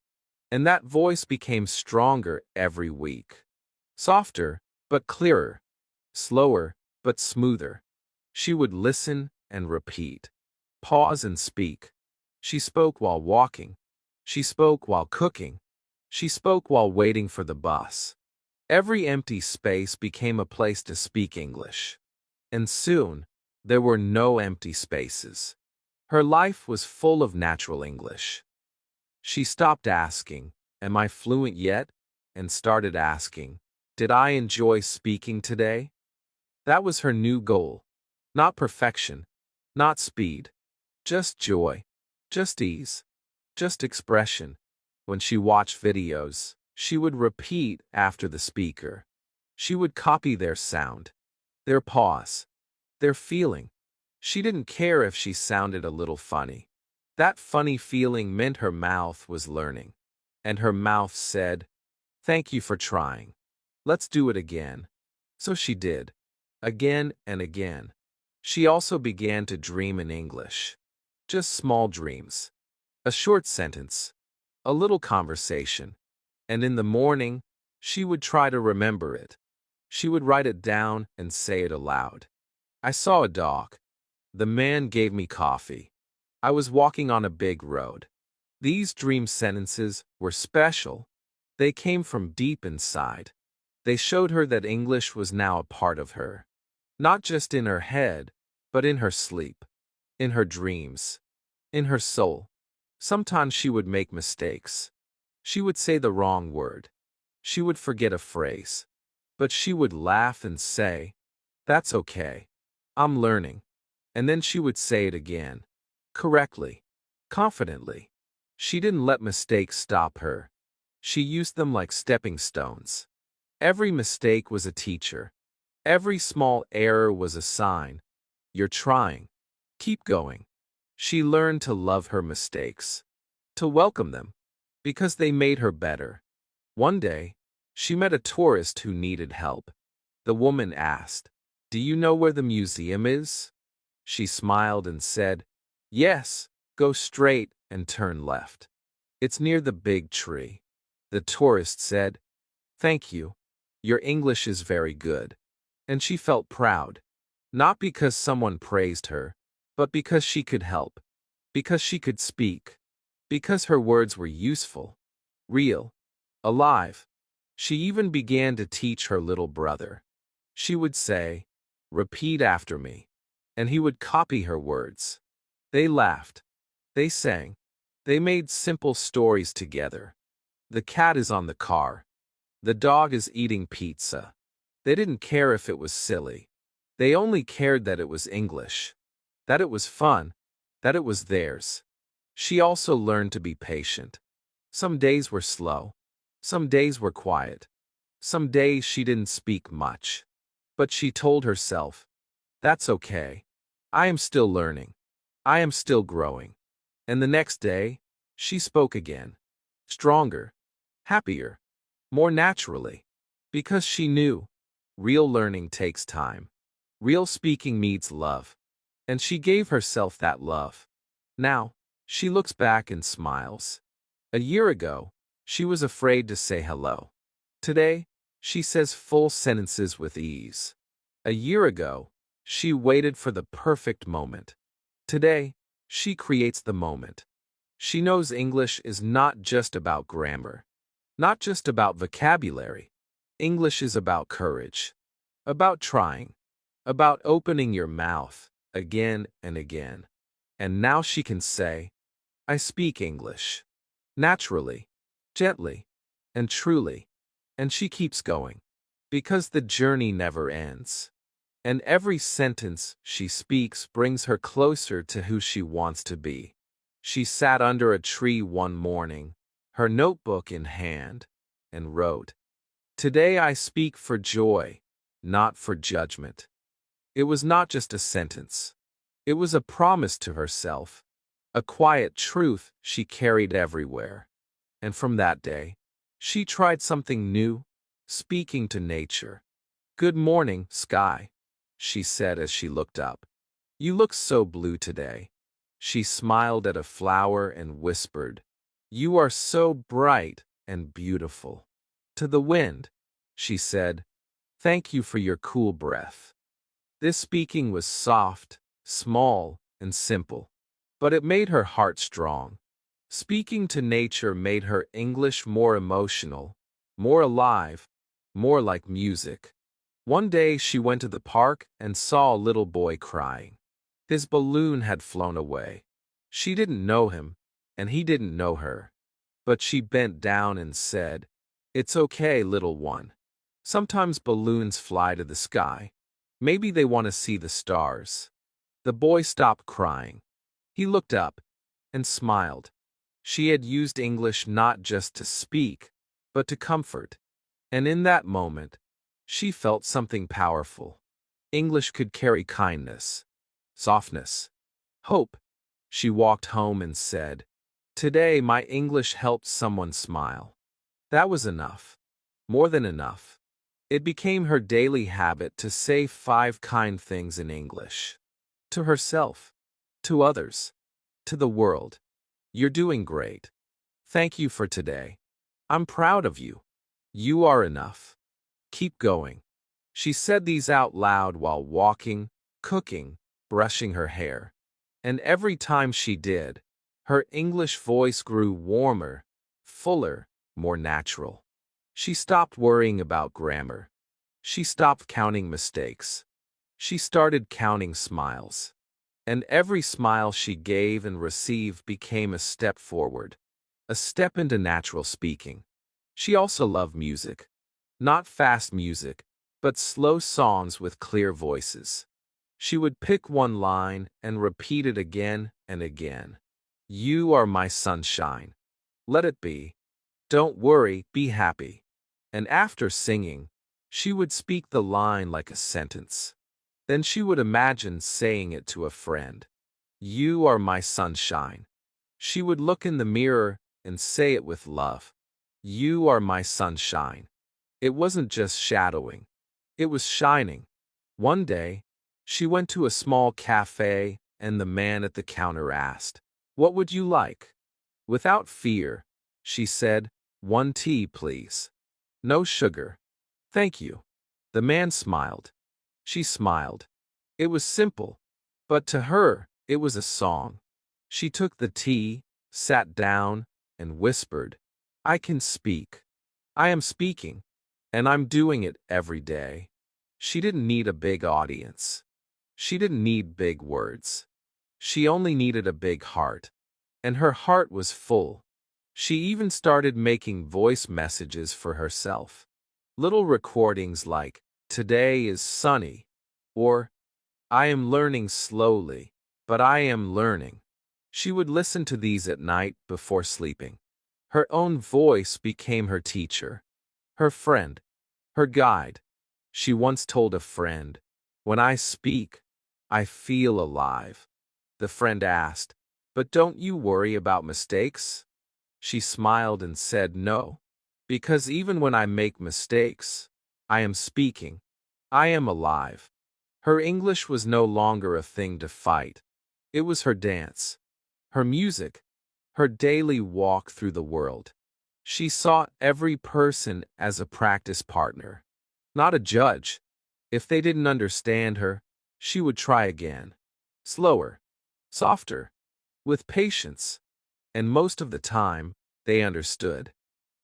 And that voice became stronger every week. Softer, but clearer. Slower, but smoother. She would listen and repeat. Pause and speak. She spoke while walking. She spoke while cooking. She spoke while waiting for the bus. Every empty space became a place to speak English. And soon, there were no empty spaces. Her life was full of natural English. She stopped asking, "Am I fluent yet?" and started asking, "Did I enjoy speaking today?" That was her new goal. Not perfection, not speed, just joy, just ease, just expression. When she watched videos, she would repeat after the speaker. She would copy their sound, their pause, their feeling. She didn't care if she sounded a little funny. That funny feeling meant her mouth was learning. And her mouth said, "Thank you for trying. Let's do it again." So she did. Again and again. She also began to dream in English. Just small dreams. A short sentence. A little conversation. And in the morning, she would try to remember it. She would write it down and say it aloud. I saw a dog. The man gave me coffee. I was walking on a big road. These dream sentences were special. They came from deep inside. They showed her that English was now a part of her. Not just in her head, but in her sleep, in her dreams, in her soul. Sometimes she would make mistakes. She would say the wrong word. She would forget a phrase. But she would laugh and say, "That's okay. I'm learning." And then she would say it again. Correctly. Confidently. She didn't let mistakes stop her. She used them like stepping stones. Every mistake was a teacher. Every small error was a sign. You're trying. Keep going. She learned to love her mistakes. To welcome them. Because they made her better. One day, she met a tourist who needed help. The woman asked, "Do you know where the museum is?" She smiled and said, "Yes, go straight and turn left. It's near the big tree." The tourist said, "Thank you. Your English is very good." And she felt proud. Not because someone praised her, but because she could help. Because she could speak. Because her words were useful. Real. Alive. She even began to teach her little brother. She would say, "Repeat after me." And he would copy her words. They laughed. They sang. They made simple stories together. The cat is on the car. The dog is eating pizza. They didn't care if it was silly. They only cared that it was English. That it was fun. That it was theirs. She also learned to be patient. Some days were slow. Some days were quiet. Some days she didn't speak much. But she told herself, "That's okay. I am still learning. I am still growing." And the next day, she spoke again. Stronger. Happier. More naturally. Because she knew, real learning takes time. Real speaking needs love. And she gave herself that love. Now, she looks back and smiles. A year ago, she was afraid to say hello. Today, she says full sentences with ease. A year ago, she waited for the perfect moment. Today, she creates the moment. She knows English is not just about grammar, not just about vocabulary. English is about courage, about trying, about opening your mouth again and again. And now she can say, "I speak English." Naturally, gently, and truly. And she keeps going. Because the journey never ends. And every sentence she speaks brings her closer to who she wants to be. She sat under a tree one morning, her notebook in hand, and wrote, "Today I speak for joy, not for judgment." It was not just a sentence. It was a promise to herself, a quiet truth she carried everywhere. And from that day, she tried something new, speaking to nature. "Good morning, sky," she said as she looked up. "You look so blue today." She smiled at a flower and whispered, "You are so bright and beautiful." To the wind, she said, "Thank you for your cool breath." This speaking was soft, small, and simple, but it made her heart strong. Speaking to nature made her English more emotional, more alive, more like music. One day she went to the park and saw a little boy crying. His balloon had flown away. She didn't know him, and he didn't know her. But she bent down and said, "It's okay, little one. Sometimes balloons fly to the sky. Maybe they want to see the stars. The boy stopped crying. He looked up and smiled. She had used English not just to speak, but to comfort. And in that moment, she felt something powerful. English could carry kindness, softness, hope. She walked home and said, "Today my English helped someone smile." That was enough. More than enough. It became her daily habit to say 5 kind things in English. To herself, to others, to the world. "You're doing great. Thank you for today. I'm proud of you. You are enough. Keep going." She said these out loud while walking, cooking, brushing her hair. And every time she did, her English voice grew warmer, fuller, more natural. She stopped worrying about grammar. She stopped counting mistakes. She started counting smiles. And every smile she gave and received became a step forward, a step into natural speaking. She also loved music. Not fast music, but slow songs with clear voices. She would pick one line and repeat it again and again. "You are my sunshine. Let it be. Don't worry, be happy." And after singing, she would speak the line like a sentence. Then she would imagine saying it to a friend. "You are my sunshine." She would look in the mirror and say it with love. "You are my sunshine." It wasn't just shadowing. It was shining. One day, she went to a small cafe and the man at the counter asked, "What would you like?" Without fear, she said, "1 tea, please. No sugar. Thank you." The man smiled. She smiled. It was simple, but to her, it was a song. She took the tea, sat down, and whispered, "I can speak. I am speaking, and I'm doing it every day." She didn't need a big audience. She didn't need big words. She only needed a big heart. And her heart was full. She even started making voice messages for herself. Little recordings like, "Today is sunny," or, "I am learning slowly, but I am learning." She would listen to these at night before sleeping. Her own voice became her teacher, her friend, her guide. She once told a friend, "When I speak, I feel alive." The friend asked, "But don't you worry about mistakes?" She smiled and said, "No, because even when I make mistakes, I am speaking. I am alive." Her English was no longer a thing to fight. It was her dance, her music, her daily walk through the world. She saw every person as a practice partner, not a judge. If they didn't understand her, she would try again. Slower, softer, with patience. And most of the time, they understood.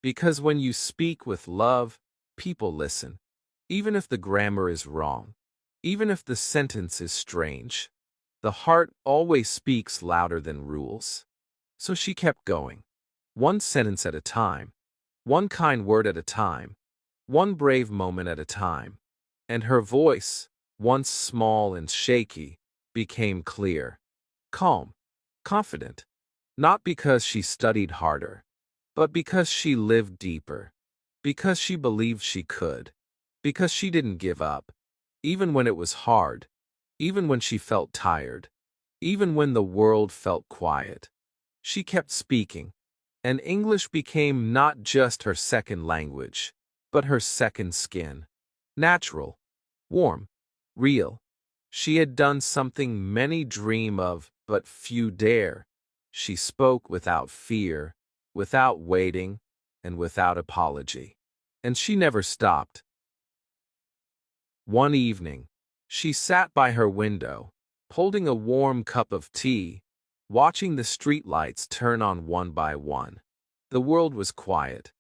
Because when you speak with love, people listen. Even if the grammar is wrong. Even if the sentence is strange. The heart always speaks louder than rules. So she kept going. One sentence at a time. One kind word at a time. One brave moment at a time. And her voice, once small and shaky, became clear, calm, confident. Not because she studied harder, but because she lived deeper. Because she believed she could. Because she didn't give up. Even when it was hard. Even when she felt tired. Even when the world felt quiet. She kept speaking. And English became not just her second language, but her second skin. Natural, warm, real. She had done something many dream of, but few dare. She spoke without fear, without waiting, and without apology. And she never stopped. One evening, she sat by her window, holding a warm cup of tea, watching the streetlights turn on one by one. The world was quiet,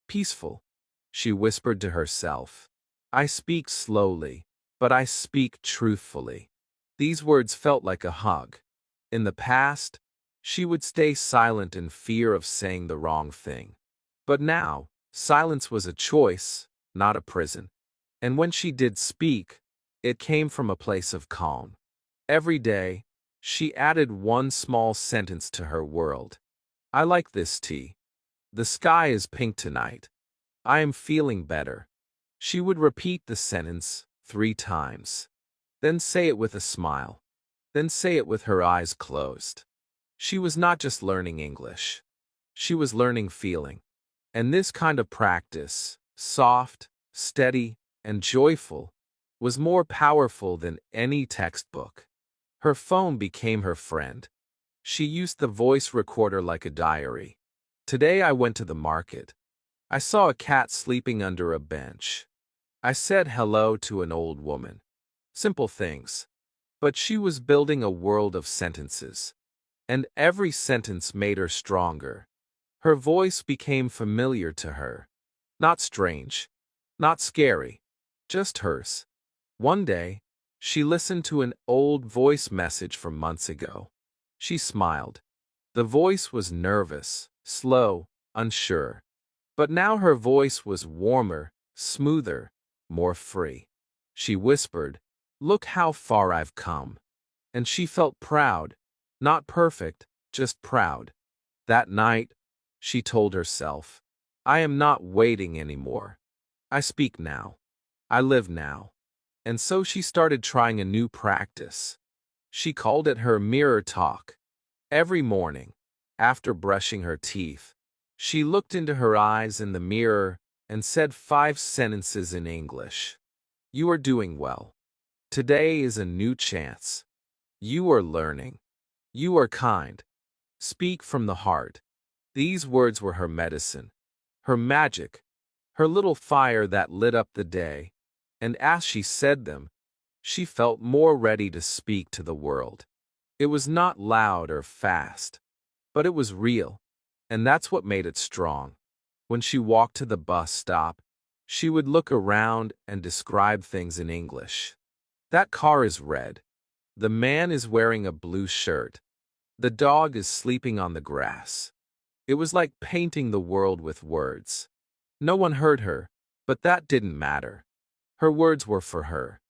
peaceful. She whispered to herself, "I speak slowly, but I speak truthfully." These words felt like a hug. In the past, she would stay silent in fear of saying the wrong thing. But now, silence was a choice, not a prison. And when she did speak, It came from a place of calm. Every day, she added one small sentence to her world. I like this tea. The sky is pink tonight. I am feeling better. She would repeat the sentence 3 times. Then say it with a smile. Then say it with her eyes closed. She was not just learning English. She was learning feeling. And this kind of practice, soft, steady, and joyful, was more powerful than any textbook. Her phone became her friend. She used the voice recorder like a diary. Today I went to the market. I saw a cat sleeping under a bench. I said hello to an old woman. Simple things. But she was building a world of sentences. And every sentence made her stronger. Her voice became familiar to her. Not strange. Not scary. Just hers. One day, she listened to an old voice message from months ago. She smiled. The voice was nervous, slow, unsure. But now her voice was warmer, smoother, more free. She whispered, "Look how far I've come." And she felt proud. Not perfect, just proud. That night, she told herself, I am not waiting anymore. I speak now. I live now. And so she started trying a new practice. She called it her mirror talk. Every morning, after brushing her teeth, she looked into her eyes in the mirror and said 5 sentences in English. You are doing well. Today is a new chance. You are learning. You are kind. Speak from the heart. These words were her medicine, her magic, her little fire that lit up the day. And as she said them, she felt more ready to speak to the world. It was not loud or fast, but it was real, and that's what made it strong. When she walked to the bus stop, she would look around and describe things in English. That car is red. The man is wearing a blue shirt. The dog is sleeping on the grass. It was like painting the world with words. No one heard her, but that didn't matter. Her words were for her.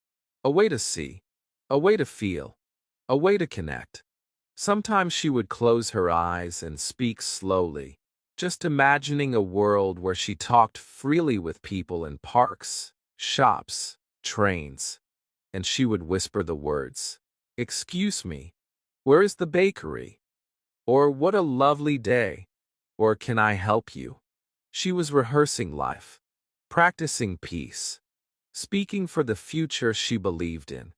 A way to see, a way to feel, a way to connect. Sometimes she would close her eyes and speak slowly, just imagining a world where she talked freely with people in parks, shops, trains. And she would whisper the words, "Excuse me, where is the bakery?" Or "What a lovely day," or "Can I help you?" She was rehearsing life, practicing peace, speaking for the future she believed in.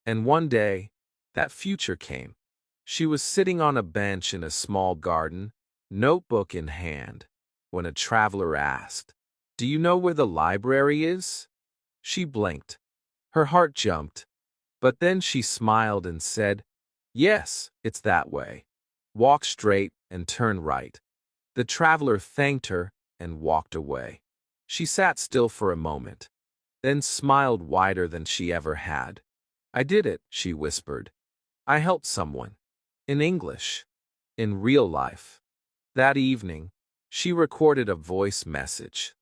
And one day, that future came. She was sitting on a bench in a small garden, notebook in hand, when a traveler asked, "Do you know where the library is?" She blinked. Her heart jumped. But then she smiled and said, "Yes, it's that way. Walk straight and turn right." The traveler thanked her and walked away. She sat still for a moment, then smiled wider than she ever had. "I did it," she whispered. "I helped someone. In English. In real life." That evening, she recorded a voice message.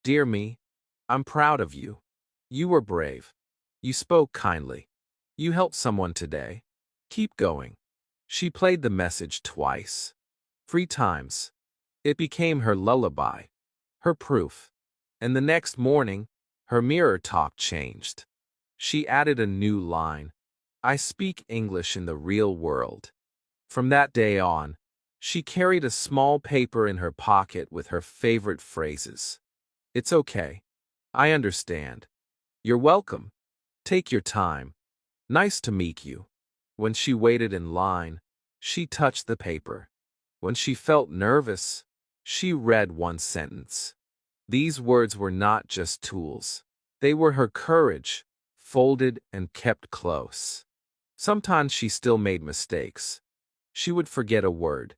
"Dear me, I'm proud of you. You were brave. You spoke kindly. You helped someone today. Keep going." She played the message twice. 3 times. It became her lullaby, her proof. And the next morning, her mirror talk changed. She added a new line, "I speak English in the real world." From that day on, she carried a small paper in her pocket with her favorite phrases. "It's okay. I understand. You're welcome. Take your time. Nice to meet you." When she waited in line, she touched the paper. When she felt nervous, she read one sentence. These words were not just tools. They were her courage, folded and kept close. Sometimes she still made mistakes. She would forget a word,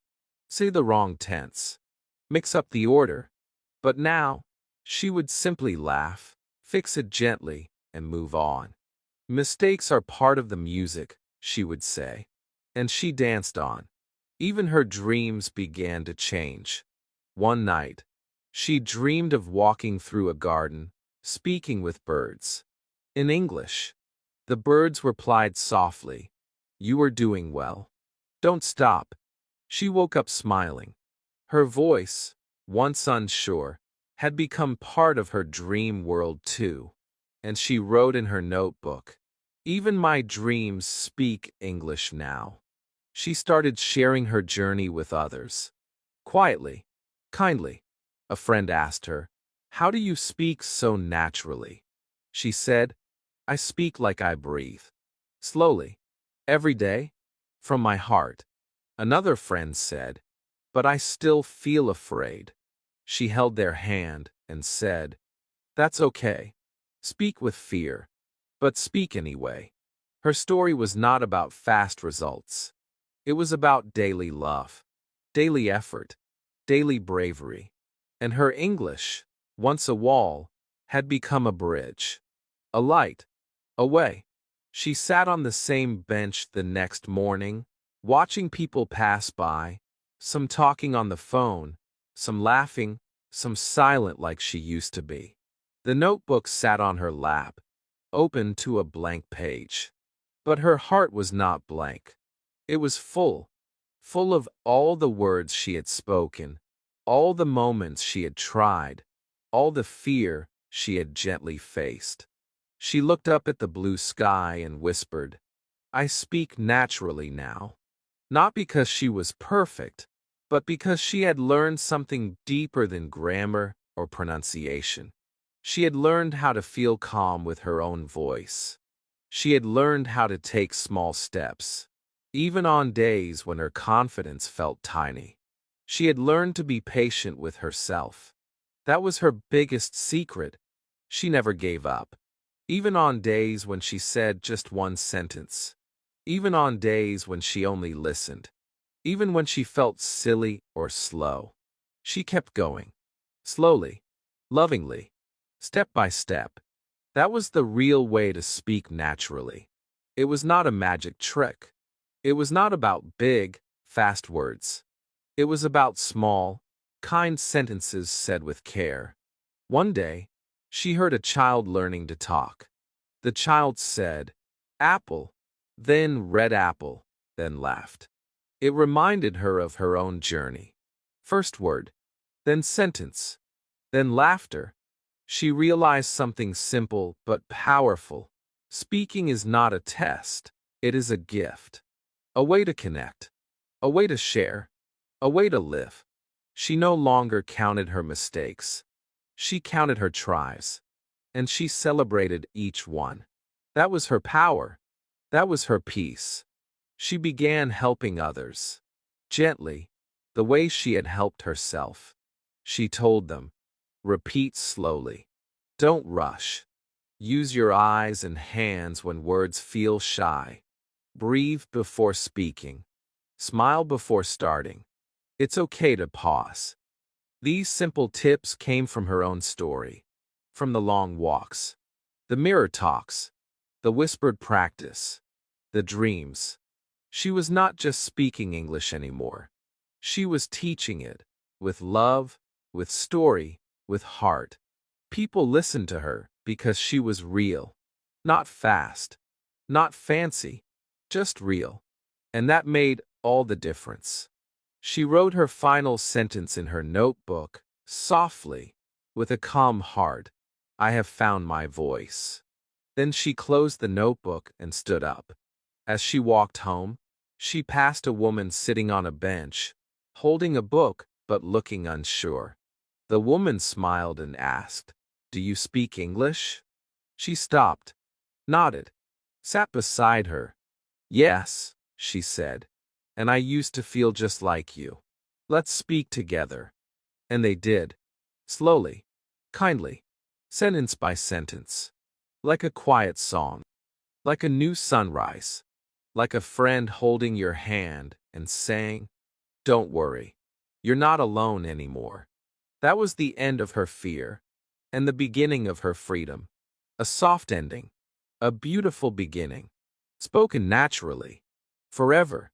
say the wrong tense, mix up the order. But now, she would simply laugh, fix it gently, and move on. "Mistakes are part of the music," she would say. And she danced on. Even her dreams began to change. One night, she dreamed of walking through a garden, speaking with birds. In English. The birds replied softly, "You are doing well. Don't stop." She woke up smiling. Her voice, once unsure, had become part of her dream world too, and she wrote in her notebook, "Even my dreams speak English now." She started sharing her journey with others. Quietly, kindly, a friend asked her, "How do you speak so naturally?" She said, "I speak like I breathe. Slowly. Every day. From my heart." Another friend said, "But I still feel afraid." She held their hand and said, "That's okay. Speak with fear, but speak anyway." Her story was not about fast results. It was about daily love, daily effort, daily bravery. And her English, once a wall, had become a bridge, a light, a way. She sat on the same bench the next morning, watching people pass by, some talking on the phone, some laughing, some silent like she used to be. The notebook sat on her lap, open to a blank page. But her heart was not blank. It was full, full of all the words she had spoken, all the moments she had tried, all the fear she had gently faced. She looked up at the blue sky and whispered, "I speak naturally now." Not because she was perfect, but because she had learned something deeper than grammar or pronunciation. She had learned how to feel calm with her own voice. She had learned how to take small steps, even on days when her confidence felt tiny. She had learned to be patient with herself. That was her biggest secret. She never gave up. Even on days when she said just one sentence. Even on days when she only listened. Even when she felt silly or slow. She kept going. Slowly. Lovingly. Step by step. That was the real way to speak naturally. It was not a magic trick. It was not about big, fast words. It was about small, kind sentences said with care. One day, she heard a child learning to talk. The child said, "Apple," then "red apple," then laughed. It reminded her of her own journey. First word, then sentence, then laughter. She realized something simple but powerful. Speaking is not a test. It is a gift. A way to connect. A way to share. A way to live. She no longer counted her mistakes. She counted her tries. And she celebrated each one. That was her power. That was her peace. She began helping others. Gently, the way she had helped herself. She told them, "Repeat slowly. Don't rush. Use your eyes and hands when words feel shy. Breathe before speaking. Smile before starting. It's okay to pause." These simple tips came from her own story, from the long walks, the mirror talks, the whispered practice, the dreams. She was not just speaking English anymore. She was teaching it, with love, with story, with heart. People listened to her because she was real, not fast, not fancy, just real. And that made all the difference. She wrote her final sentence in her notebook, softly, with a calm heart. "I have found my voice." Then she closed the notebook and stood up. As she walked home, she passed a woman sitting on a bench, holding a book but looking unsure. The woman smiled and asked, "Do you speak English?" She stopped, nodded, sat beside her. "Yes," she said, "and I used to feel just like you. Let's speak together." And they did, slowly, kindly, sentence by sentence, like a quiet song, like a new sunrise, like a friend holding your hand and saying, "Don't worry, you're not alone anymore." That was the end of her fear, and the beginning of her freedom. A soft ending, a beautiful beginning, spoken naturally, forever.